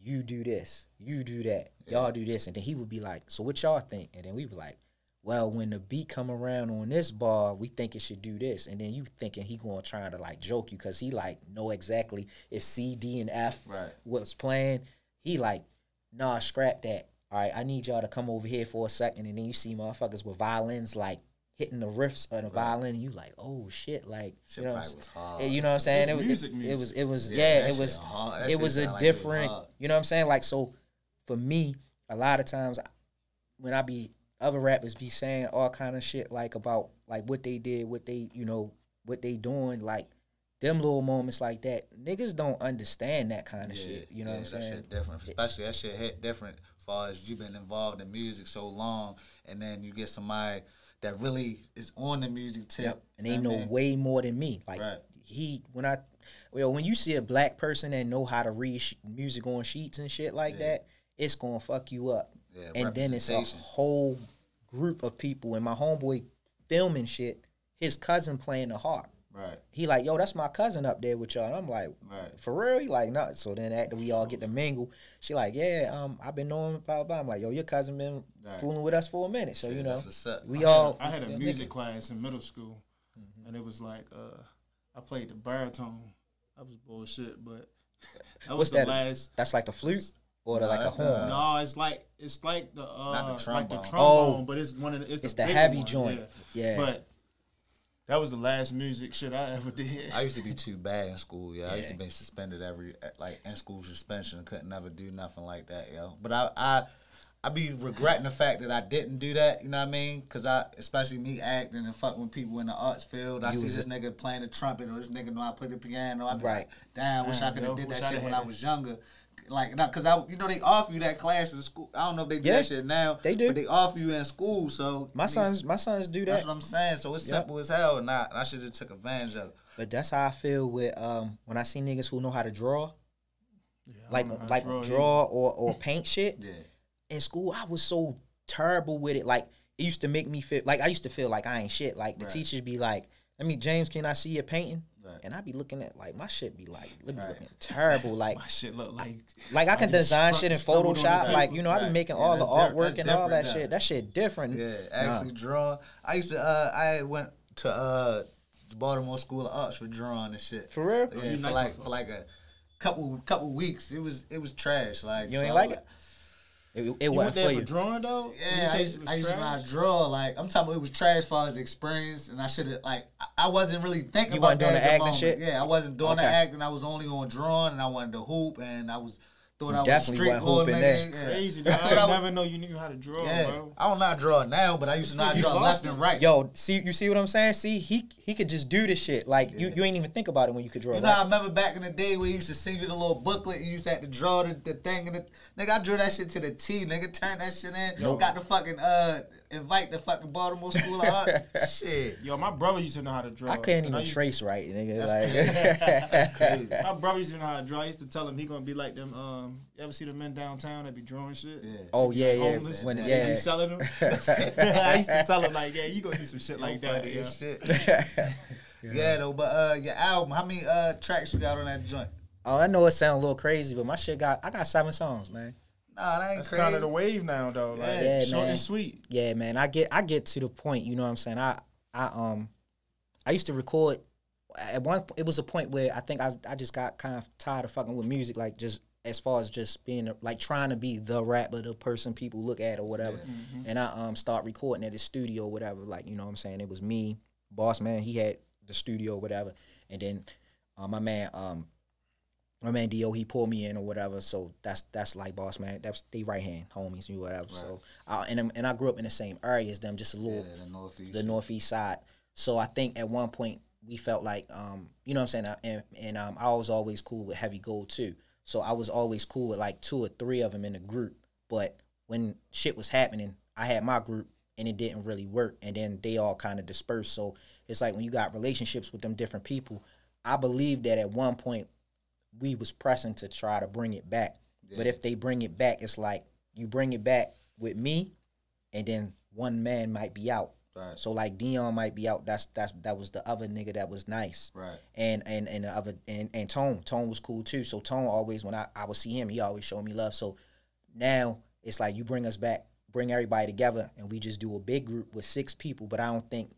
you do this, you do that, y'all do this. And then he would be like, so what y'all think? And then we be like, well, when the beat come around on this bar, we think it should do this. And then you thinking he gonna try to like joke you because he like know exactly it's C, D, and F what's playing. He like, nah, scrap that. All right, I need y'all to come over here for a second. And then you see motherfuckers with violins like hitting the riffs of the violin, and you like, oh shit, like shit, you know, was hard. You know what I'm saying? It was a different, you know what I'm saying? Like, so for me, a lot of times when I be other rappers be saying all kind of shit like about like what they did, what they, you know, what they doing, like them little moments like that, niggas don't understand that kind of shit. You know what I'm saying? That shit different, especially that shit hit different as far as you've been involved in music so long, and then you get somebody that really is on the music tip. And they know way more than me. Like when you see a black person that know how to read music on sheets and shit like that, it's gonna fuck you up. Yeah, and then it's a whole group of people. And my homeboy filming shit, his cousin playing the harp. Right. He like, yo, that's my cousin up there with y'all. And I'm like, for real? He like, no. So then after we all get to mingle, she like, yeah, I've been knowing blah, blah. I'm like, yo, your cousin been fooling with us for a minute. So, you know, I had a music class in middle school, and it was like, I played the baritone. That was bullshit, but that was the last. That's like the flute? Or like a horn? No, it's like the trombone, but it's it's the heavy joint. Yeah. But that was the last music shit I ever did. I used to be too bad in school, I used to be suspended in school suspension. Couldn't never do nothing like that, yo. But I be regretting the fact that I didn't do that, you know what I mean? Because especially me acting and fucking with people in the arts field, I see this nigga playing the trumpet or this nigga know I play the piano. I be like, damn, wish I could have did that shit when I was younger. like, because you know they offer you that class in school. I don't know if they do that shit now. They do. But they offer you in school, so my sons do that. That's what I'm saying. So it's simple as hell, and I should have took advantage of it. But that's how I feel with when I see niggas who know how to draw, draw or paint shit. Yeah. In school, I was so terrible with it. Like, it used to make me feel like I used to feel like I ain't shit. Like the teachers be like, James, can I see your painting? And I be looking at like my shit be like looking terrible. Like my shit look like I can design shit in Photoshop. Like, you know, I be making all the artwork and all that shit. That shit different. Yeah, actually drawing. I used to I went to the Baltimore School of Arts for drawing and shit. For real? Yeah, for like a couple weeks. It was trash. Like, you ain't like it? It wasn't there for you. Drawing though? Yeah, I used to not draw. Like, I'm talking about it was trash as far as the experience, and I should have I wasn't really thinking about that. You wasn't doing the acting shit? Yeah, I wasn't doing the acting. I was only on drawing, and I wanted to hoop, and I was thought I was definitely street little hooping nigga. there. Crazy, dog. I never know you knew how to draw, bro. I don't know how to draw now, but I used to know how to draw left and right. Yo, you see what I'm saying? See, he could just do this shit. Like, you ain't even think about it when you could draw. You know, I remember back in the day where you used to send you the little booklet and you used to have to draw the thing. And nigga, I drew that shit to the T. Nigga, turn that shit in. Got to fucking invite the fucking Baltimore School of Arts. Shit. Yo, my brother used to know how to draw. I can't even trace right, nigga. That's crazy. My brother used to know how to draw. I used to tell him he gonna be like them. You ever see the men downtown that be drawing shit? Yeah. Oh yeah, homeless, when they be selling them. I used to tell him like, yeah, you gonna do some shit like that. Yeah. Shit. Yeah, though. But your album, how many tracks you got on that joint? Oh, I know it sounds a little crazy, but my shit I got 7 songs, man. Nah, that ain't That's crazy. kind of the wave now, though. Like, yeah, short man. and sweet. Yeah, man. I get to the point. You know what I'm saying? I used to record. At one, it was a point where I think I just got kind of tired of fucking with music, like just as far as just being like trying to be the rapper, the person people look at or whatever. Yeah. And I start recording at his studio or whatever. Like, you know what I'm saying? It was me, Boss Man. He had the studio or whatever, and then my man Dio, he pulled me in or whatever. So that's like Boss Man. That's they right hand homies and whatever. Right. So and I grew up in the same area as them, just a little the northeast side. So I think at one point we felt like you know what I'm saying, and I was always cool with Heavy Gold too. So I was always cool with like 2 or 3 of them in the group. But when shit was happening, I had my group and it didn't really work, and then they all kind of dispersed. So it's like when you got relationships with them different people, I believe that at one point we was pressing to try to bring it back. Yeah. But if they bring it back, it's like you bring it back with me, and then one man might be out. Right. So like Dion might be out. That was the other nigga that was nice. Right. And the other and Tone was cool too. So Tone always, when I would see him, he always showed me love. So now it's like you bring us back, bring everybody together, and we just do a big group with 6 people. But I don't think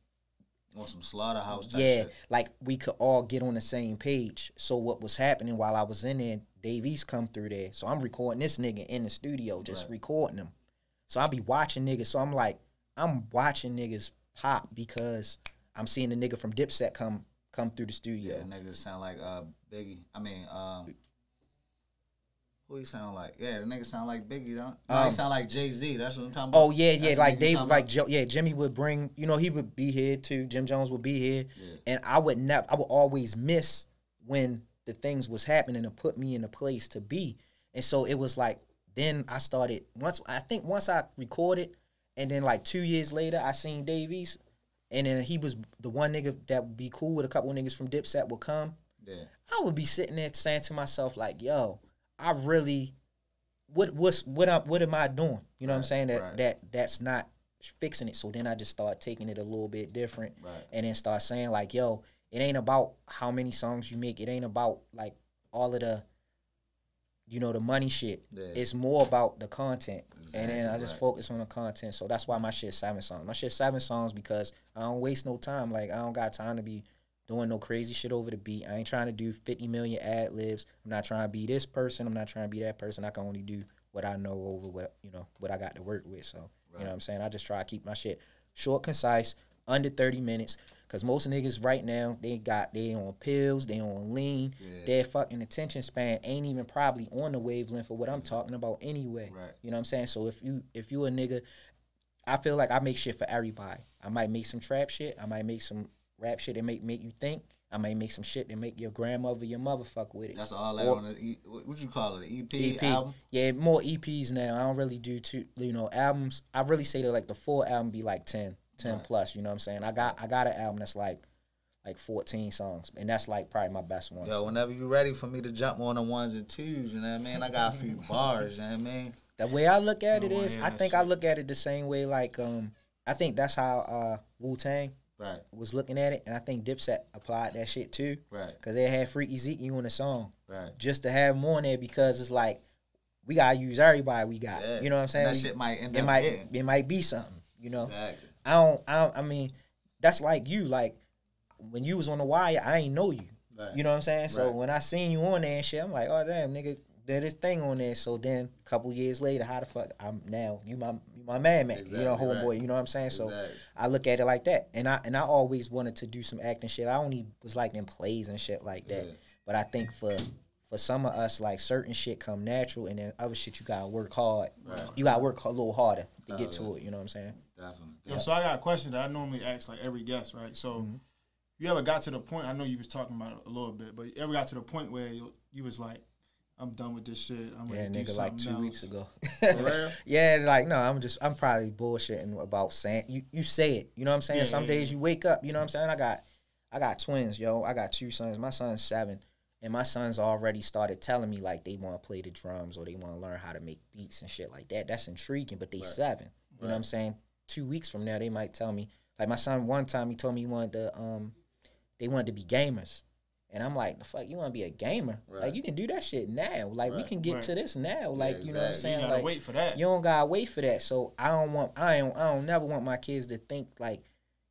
on some slaughterhouse type shit. Like we could all get on the same page. So what was happening while I was in there, Dave East come through there. So I'm recording this nigga in the studio, just recording him. So I be watching niggas. So I'm like, I'm watching niggas pop because I'm seeing the nigga from Dipset come through the studio. Yeah, niggas sound like Biggie. I mean, who he sound like? Yeah, the nigga sound like Biggie, don't? No, he sound like Jay-Z. That's what I'm talking about. Oh yeah, like Dave, like Jimmy would bring. You know, he would be here too. Jim Jones would be here, and I would always miss when the things was happening to put me in a place to be. And so it was like, then I started once I recorded, and then like 2 years later I seen Davies, and then he was the one nigga that would be cool with a couple of niggas from Dipset would come. Yeah, I would be sitting there saying to myself like, yo, I really, what am I doing? You know what I'm saying? That's not fixing it. So then I just start taking it a little bit different, and then start saying like, yo, it ain't about how many songs you make. It ain't about like all of the, you know, the money shit. Yeah. It's more about the content. Exactly, and then I just focus on the content. So that's why my shit's 7 songs. My shit's 7 songs because I don't waste no time. Like, I don't got time to be doing no crazy shit over the beat. I ain't trying to do 50 million ad libs. I'm not trying to be this person. I'm not trying to be that person. I can only do what I know over what I got to work with. So, you know what I'm saying? I just try to keep my shit short, concise, under 30 minutes. Because most niggas right now, they on pills, they on lean. Yeah. Their fucking attention span ain't even probably on the wavelength of what I'm talking about anyway. Right. You know what I'm saying? So if you a nigga, I feel like I make shit for everybody. I might make some trap shit. I might make some rap shit that make you think. I might make some shit that make your grandmother, your mother fuck with it. That's all that on the what you call it, EP album? Yeah, more EPs now. I don't really do albums. I really say that like the full album be like 10 plus. You know what I'm saying? I got an album that's like 14 songs, and that's like probably my best one. Yo, whenever you ready for me to jump on the ones and twos, you know what I mean? I got a few bars, you know what I mean? The way I look at it is, I think I look at it the same way. Like, I think that's how Wu-Tang was looking at it, and I think Dipset applied that shit too. Right. Because they had Freaky Zeke on the song. Right. Just to have more in there because it's like, we gotta use everybody we got. Yeah. You know what I'm saying? And that shit might end up hitting. It might be something, you know? Exactly. I mean, that's like you. Like, when you was on The Wire, I ain't know you. Right. You know what I'm saying? So when I seen you on there and shit, I'm like, oh, damn, nigga, there's this thing on there. So then a couple years later, how the fuck you my man, exactly, you know, homeboy, you know what I'm saying? Exactly. So I look at it like that. And I always wanted to do some acting shit. I only was like in plays and shit like that. Yeah. But I think for some of us, like, certain shit come natural, and then other shit you gotta work hard. Right. You gotta work a little harder to get to it, you know what I'm saying? Definitely. Yo, so I got a question that I normally ask like every guest, right? So you ever got to the point, I know you was talking about it a little bit, but you ever got to the point where you was like, I'm done with this shit. I'm ready to do something like 2 weeks ago. For real? Yeah, like, no, I'm probably bullshitting about saying, you say it, you know what I'm saying? Yeah, some days you wake up, you know what I'm saying? I got twins, yo. I got 2 sons. My son's 7, and my sons already started telling me, like, they want to play the drums or they want to learn how to make beats and shit like that. That's intriguing, but they 7. You know what I'm saying? 2 weeks from now, they might tell me. Like, my son, one time, he told me they wanted to be gamers. And I'm like, the fuck, you want to be a gamer? Right. Like, you can do that shit now. Like, we can get to this now. Like, you know what I'm saying? You gotta wait for that. You don't gotta wait for that. So I don't never want my kids to think like,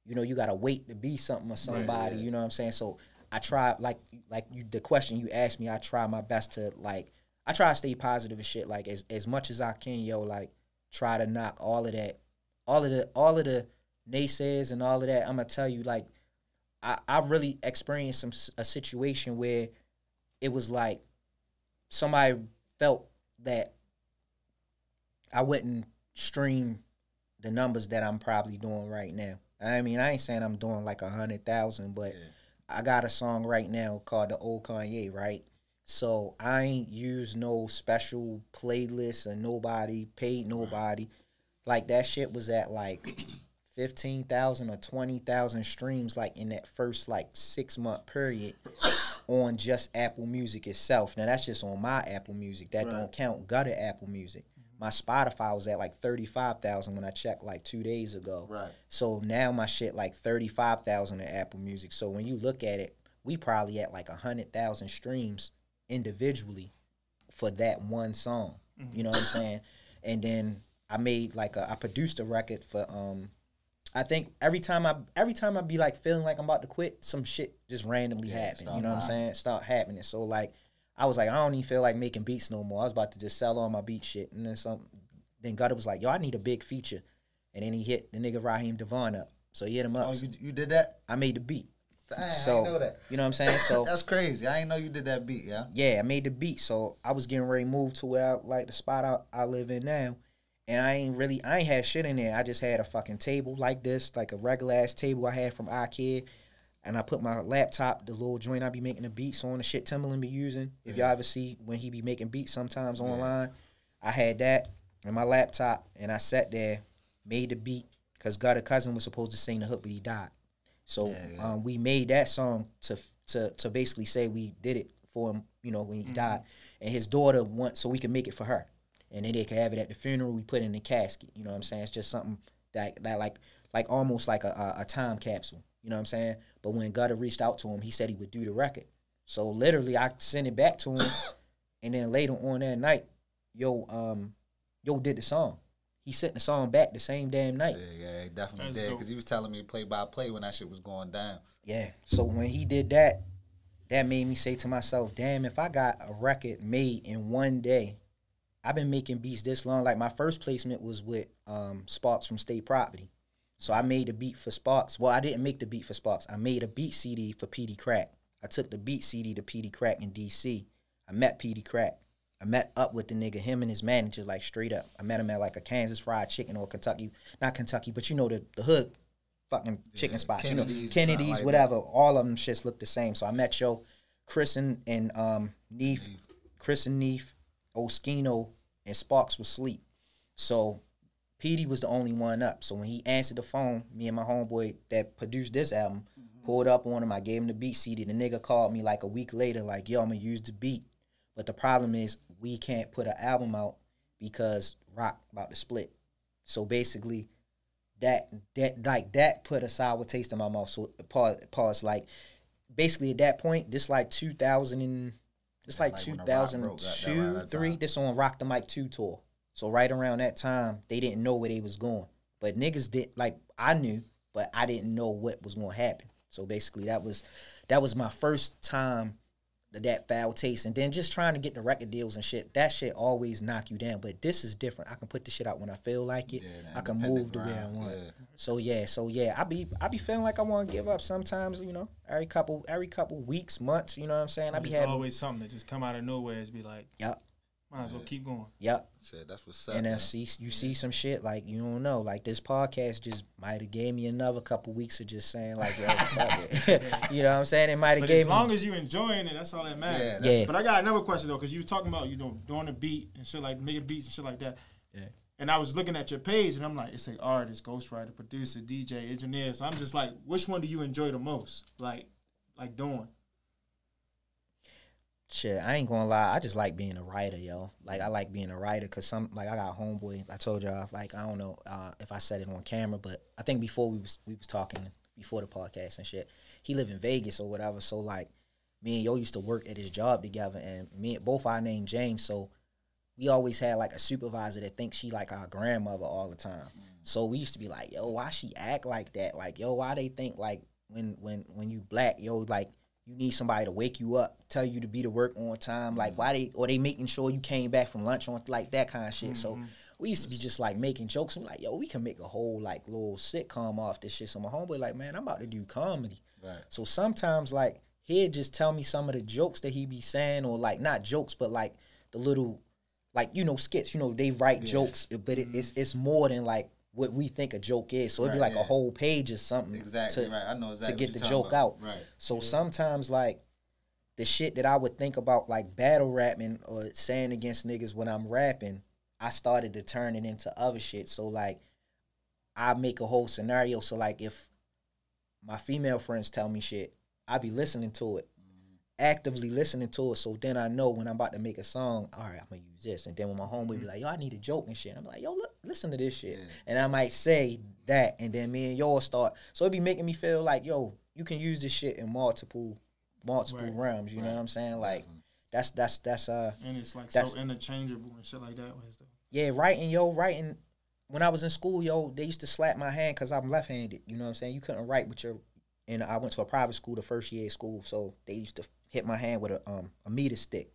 you know, you gotta wait to be something or somebody. You know what I'm saying? So I try, the question you asked me, I try my best to, like, I try to stay positive and shit. Like, as much as I can, yo, like, try to knock all of that, all of the naysayers and all of that. I'm gonna tell you, like, I really experienced a situation where it was like somebody felt that I wouldn't stream the numbers that I'm probably doing right now. I mean, I ain't saying I'm doing like 100,000, but I got a song right now called The Old Kanye, right? So I ain't used no special playlist or nobody, paid nobody. Like, that shit was at like 15,000 or 20,000 streams, like, in that first, like, 6-month period on just Apple Music itself. Now, that's just on my Apple Music. That don't count Gutter Apple Music. My Spotify was at, like, 35,000 when I checked, like, 2 days ago. Right. So now my shit, like, 35,000 in Apple Music. So when you look at it, we probably at, like, 100,000 streams individually for that one song. You know what I'm saying? And then I made, like, I produced a record for, I think every time I be like feeling like I'm about to quit, some shit just randomly happen. You know what I'm saying? Start happening. So, like, I was like, I don't even feel like making beats no more. I was about to just sell all my beat shit, and then Gutter was like, yo, I need a big feature, and then he hit the nigga Raheem Devon up. So he hit him up. Oh, you did that? I made the beat. Dang, I didn't know that. You know what I'm saying? So that's crazy. I didn't know you did that beat. Yeah. Yeah, I made the beat. So I was getting ready to move to where the spot I live in now. And I ain't had shit in there. I just had a fucking table like this, like a regular ass table I had from iKid. And I put my laptop, the little joint I be making the beats on, the shit Timberland be using. If y'all ever see when he be making beats sometimes online, I had that and my laptop, and I sat there, made the beat, because Gutter cousin was supposed to sing the hook, but he died. So we made that song to basically say we did it for him, you know, when he died. And his daughter so we could make it for her. And then they could have it at the funeral. We put it in the casket. You know what I'm saying? It's just something that like almost like a time capsule. You know what I'm saying? But when Gutter reached out to him, he said he would do the record. So literally, I sent it back to him, and then later on that night, yo did the song. He sent the song back the same damn night. Yeah, he definitely did, because he was telling me play by play when that shit was going down. Yeah. So when he did that, that made me say to myself, damn, if I got a record made in one day. I've been making beats this long. Like, my first placement was with Sparks from State Property. So I made the beat for Sparks. Well, I didn't make the beat for Sparks. I made a beat CD for PD Crack. I took the beat CD to PD Crack in D.C. I met PD Crack. I met up with the nigga, him and his manager, like, straight up. I met him at, like, a Kansas Fried Chicken or Kentucky. Not Kentucky, but you know the hood fucking chicken spots. Kennedy's, Kennedy's, like whatever. All of them shits look the same. So I met Chris and Neef, Oskino, and Sparks was asleep. So Petey was the only one up. So when he answered the phone, me and my homeboy that produced this album pulled up on him. I gave him the beat CD. The nigga called me like a week later, like, yo, I'm going to use the beat. But the problem is we can't put an album out because Rock about to split. So basically that put a sour taste in my mouth. So pause like basically at that point, this like 2002, 3. This on Rock the Mic 2 tour. So right around that time, they didn't know where they was going. But niggas did, like, I knew, but I didn't know what was going to happen. So basically that was my first time that foul taste. And then just trying to get the record deals and shit, that shit always knock you down. But this is different. I can put the shit out when I feel like it. Yeah, I can move the way I want. Yeah. So yeah, I be feeling like I want to give up sometimes, you know, every couple weeks, months, you know what I'm saying? I be having always something that just come out of nowhere and be like, yep. Might as well keep going. Yep. Shit, that's what's up. And then see some shit like you don't know. Like this podcast just might have gave me another couple weeks of just saying like, yo, fuck it. You know what I'm saying? It might have gave me. As long as you enjoying it, that's all that matters. Yeah. But I got another question though, because you were talking about, you know, doing a beat and shit, like making beats and shit like that. Yeah. And I was looking at your page and I'm like, it's like artist, ghostwriter, producer, DJ, engineer. So I'm just like, which one do you enjoy the most? Like doing? Shit, I ain't gonna lie. I just like being a writer, yo. Like I like being a writer because I got a homeboy. I told y'all, like I don't know if I said it on camera, but I think before we was talking before the podcast and shit. He live in Vegas or whatever. So like me and yo used to work at his job together, and both our name James. So we always had like a supervisor that thinks she like our grandmother all the time. So we used to be like, yo, why she act like that? Like, yo, why they think like when you black, yo, like. You need somebody to wake you up, tell you to be to work on time. Like, why they making sure you came back from lunch on, like, that kind of shit. So we used to be just, like, making jokes. And like, yo, we can make a whole, like, little sitcom off this shit. So my homeboy like, man, I'm about to do comedy. Right. So sometimes, like, he'd just tell me some of the jokes that he be saying, or, like, not jokes, but, like, the little, like, you know, skits. You know, they write jokes, but it's more than, like, what we think a joke is. So it'd be like a whole page or something. Exactly, right. I know exactly to get the joke out. Right. So sometimes like the shit that I would think about like battle rapping or saying against niggas when I'm rapping, I started to turn it into other shit. So like I make a whole scenario. So like if my female friends tell me shit, I be listening to it. Actively listening to it, so then I know when I'm about to make a song, all right, I'm gonna use this. And then when my homeboy be like, yo, I need a joke and shit, I'm like, yo, look, listen to this shit. And I might say that, and then me and y'all start. So it be making me feel like, yo, you can use this shit in multiple realms. You know what I'm saying? Like that's and it's like so interchangeable and shit like that. Yeah, writing. When I was in school, yo, they used to slap my hand because I'm left-handed. You know what I'm saying? You couldn't write with your. And I went to a private school the first year of school, so they used to hit my hand with a meter stick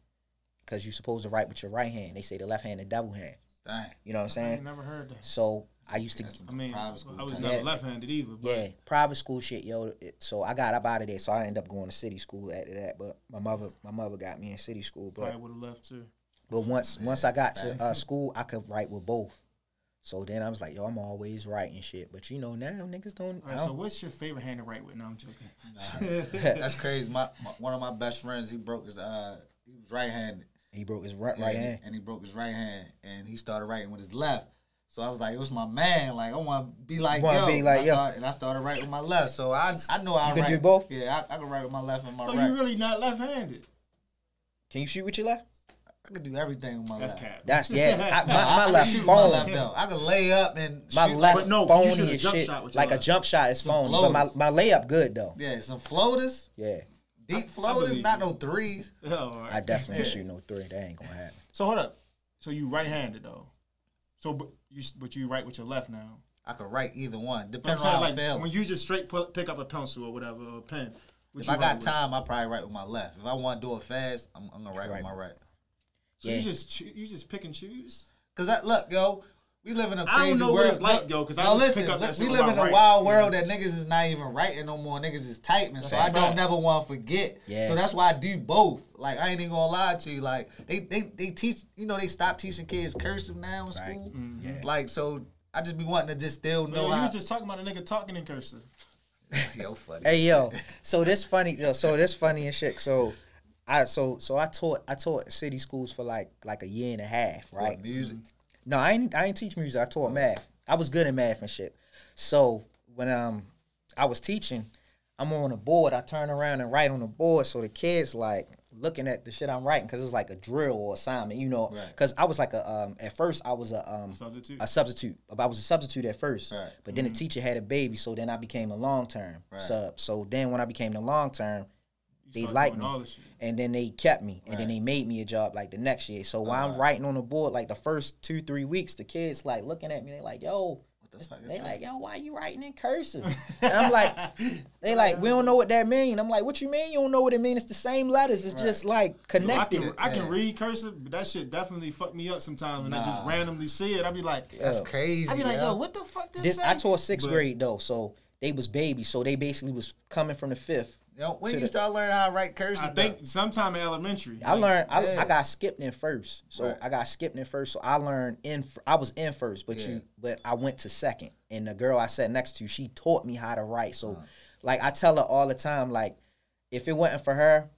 because you're supposed to write with your right hand. They say the left hand the devil hand. Dang. You know what I'm saying? I ain't never heard that. So I used to. I mean, I was never left-handed either. But. Yeah, private school shit, yo. So I got up out of there, so I ended up going to city school after that. But my mother got me in city school. But I would have left too. But once I got to school, I could write with both. So then I was like, yo, I'm always writing shit. But you know, now niggas don't. All right, so what's your favorite hand to write with? No, I'm joking. That's crazy. One of my best friends, he broke his he was right-handed. He broke his right hand. And he broke his right hand, and he started writing with his left. So I was like, it was my man. Like, I want to be like, and I started writing with my left. So I know I write. You can do both? Yeah, I can write with my left and my right. So you really not left-handed? Can you shoot with your left? I can do everything with my left. That's my left phone. I can lay up and my shoot. left phony as shit. Like a jump shot is phony. But my layup good though. Yeah, some floaters. Yeah. Deep floaters, not no threes. Oh, right. I definitely shoot no three. That ain't gonna happen. So hold up. So you right-handed though. So but you write with your left now. I could write either one, depending on how I feel. When you just straight pick up a pencil or whatever, or a pen. If I got time, I probably write with my left. If I want to do it fast, I'm gonna write with my right. So you just pick and choose? Cause look, yo, we live in a crazy world. I don't know what it's like, yo, because I just pick up that shit. We live in a wild world that niggas is not even writing no more. Niggas is typing, so I don't never want to forget. Yeah. So that's why I do both. Like, I ain't even gonna lie to you. Like, they teach, you know, they stopped teaching kids cursive now in school. Yeah. Like, so I just be wanting to just still know how. You were just talking about a nigga talking in cursive. Yo, funny. Hey yo, so this funny and shit. So I taught city schools for like a year and a half, right? What, music? No, I ain't teach music. I taught math. I was good at math and shit. So when I was teaching, I'm on a board. I turn around and write on the board, so the kids like looking at the shit I'm writing because it's like a drill or assignment, you know. Because I was like at first I was a substitute. I was a substitute at first, but then the teacher had a baby, so then I became a long term sub. So then when I became the long term, they liked me, and then they kept me, and then they made me a job like the next year. So while I'm writing on the board, like the first 2-3 weeks, the kids like looking at me, they like, yo. They like, yo, why you writing in cursive? And I'm like, they like, we don't know what that mean. I'm like, what you mean you don't know what it mean? It's the same letters. It's just like connected. I can read cursive, but that shit definitely fuck me up sometimes when I just randomly see it. I be like, that's crazy. I be like, yo, what the fuck this say? I taught 6th grade though, so they was babies, so they basically was coming from the 5th. Yo, when you start learning how to write cursive? I think sometime in elementary. I learned. I got skipped in first, so I got skipped in first. So I learned I was in first, but I went to second. And the girl I sat next to, she taught me how to write. So, like I tell her all the time, like if it wasn't for her,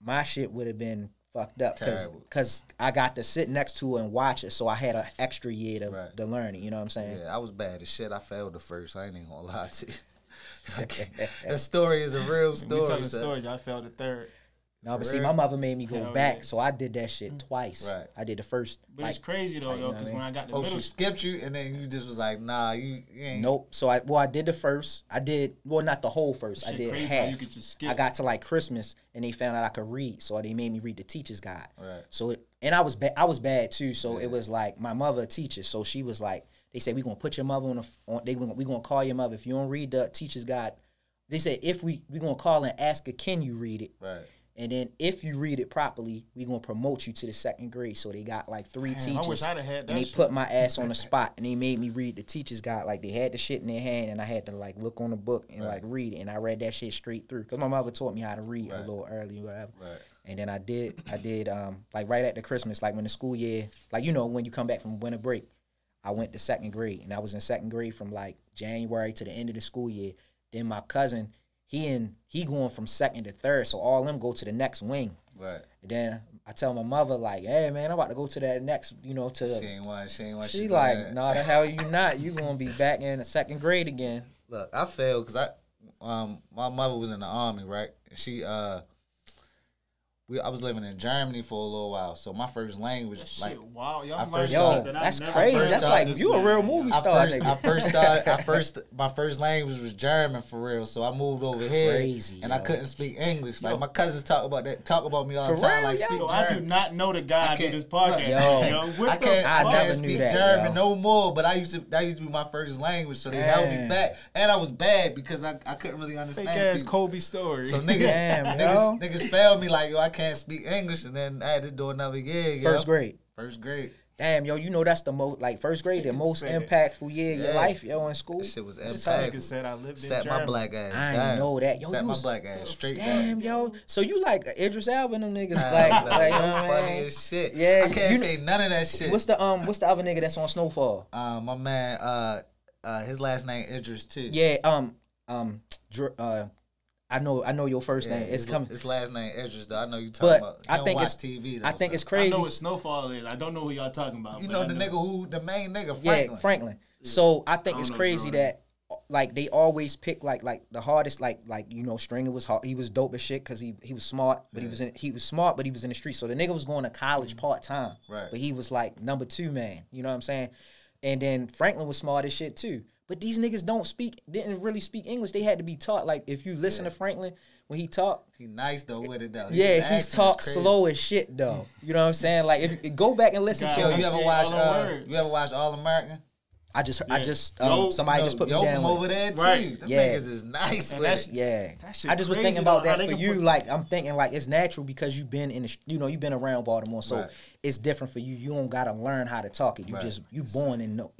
my shit would have been fucked up because I got to sit next to her and watch it. So I had an extra year to learn it. You know what I'm saying? Yeah, I was bad as shit. I failed the first. I ain't even gonna lie to you. That story is a real story. We tell the story. I failed the third. No, but see, my mother made me go back, so I did that shit twice. Right. I did the first. But it's crazy though, yo, because when I got the middle, she skipped you, and then you just was like, nah, you ain't. Nope. So I did the first. I did not the whole first. I did half. You could just skip. I got to like Christmas, and they found out I could read, so they made me read the teacher's guide. Right. So and I was bad too, so it was like my mother a teacher, so she was like, they said we gonna put your mother we gonna call your mother if you don't read the teacher's guide. They said if we gonna call and ask her, can you read it? Right. And then if you read it properly, we gonna promote you to the 2nd grade. So they got like 3 teachers. I wish I'd have had that. And they put my ass on the spot, and they made me read the teacher's guide. Like they had the shit in their hand, and I had to like look on the book and like read it. And I read that shit straight through because my mother taught me how to read a little early or whatever. Right. And then I did like right after Christmas, like when the school year, like you know when you come back from winter break, I went to 2nd grade, and I was in 2nd grade from like January to the end of the school year. Then my cousin. He going from 2nd to 3rd, so all of them go to the next wing. Right. And then I tell my mother like, "Hey man, I'm about to go to that next, you know, to." She ain't want. She like, "No, the hell you not. You gonna be back in the 2nd grade again." Look, I failed because my mother was in the army, right? And she I was living in Germany for a little while, so my first language, wow, that's crazy. That's like you a real movie star. My first language was German for real, so I moved over here, and I couldn't speak English. Like my cousins talk about me all the time. Like speak German. I do not know the guy who this podcast. I never speak German no more, but that used to be my first language, so they held me back, and I was bad because I couldn't really understand. Fake ass Kobe story. So niggas failed me like yo, I can't speak English, and then I had to do another year. First grade. Damn, yo, you know that's the most like first grade, the most impactful year of your life, yo, in school. That shit was impactful. Said I lived in Germany. My black ass. I didn't know that. Yo, my black ass straight. Damn, yo. So you like Idris Elba and them niggas like you know funny as shit. Yeah, I can't say none of that shit. What's the other nigga that's on Snowfall? My man, his last name Idris too. Yeah, I know your first name. It's coming. His last name Idris though. I know you talking about. I think it's TV. Though, I think it's crazy. I know what Snowfall is. I don't know who y'all talking about. You know the main nigga, Franklin. Yeah, Franklin. So I think it's crazy that like they always pick like the hardest like you know Stringer was hard. He was dope as shit because he was smart, but he was in the street. So the nigga was going to college part time, right? But he was like number 2 man. You know what I'm saying? And then Franklin was smart as shit too. But these niggas didn't really speak English. They had to be taught. Like, if you listen to Franklin, when he talk. He nice, though, with it, though. He's talk slow as shit, though. You know what I'm saying? Like, if you go back and listen to him. You ever watch All American? Somebody just put me down from over there, too. Right. Them niggas is nice with it. Yeah. I just was thinking about that for you. Like, I'm thinking, like, it's natural because you've been you've been around Baltimore. So, it's different for you. You don't got to learn how to talk it. You born and know.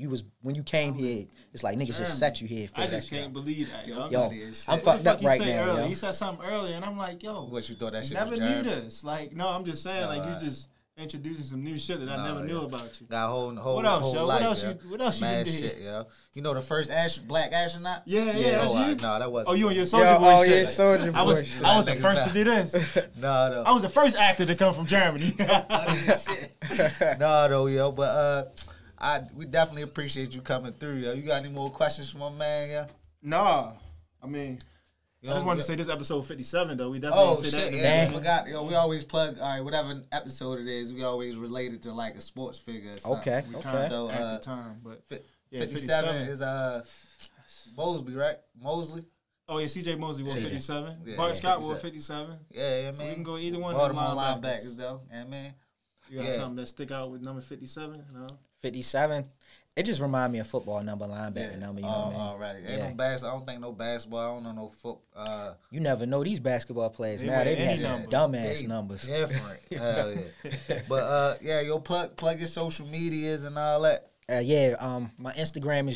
When you came here, it's like niggas just set you here for I just can't believe that, yo. I'm fucked up right now, yo. He said something earlier, and I'm like, yo. What, you thought that shit never was knew this. Like, no, I'm just saying, like, you just. introducing some new shit that I never knew about you. Got a whole what else, yo? life, What else you did? Shit, yo. You know the first black astronaut? Yeah, that's you. No, that wasn't. Oh, you and your Soldier Boy shit. Yeah, Soldier Boy. I was the first to do this. No. I was the first actor to come from Germany. No, though, yo. But we definitely appreciate you coming through, yo. You got any more questions for my man, yo? Nah, I mean. I just wanted to say this episode 57 though. We definitely say that. Yeah, I forgot. Yo, we always plug. All right, whatever episode it is, we always relate it to like a sports figure. Or okay. So at the time, but 57 is Mosby, right? Mosley. Oh yeah, CJ Mosley wore 57. Yeah, Bart Scott wore 57. Yeah, man. So we can go either one. Baltimore linebackers though, man. You got something that stick out with number 57? No. 57. It just remind me of football number, linebacker number. You know what I mean? Alright. Ain't no basketball. I don't think no basketball. I don't know no football. You never know these basketball players now. They have some dumbass numbers. Different. Hell yeah. But yo, plug your social medias and all that. My Instagram is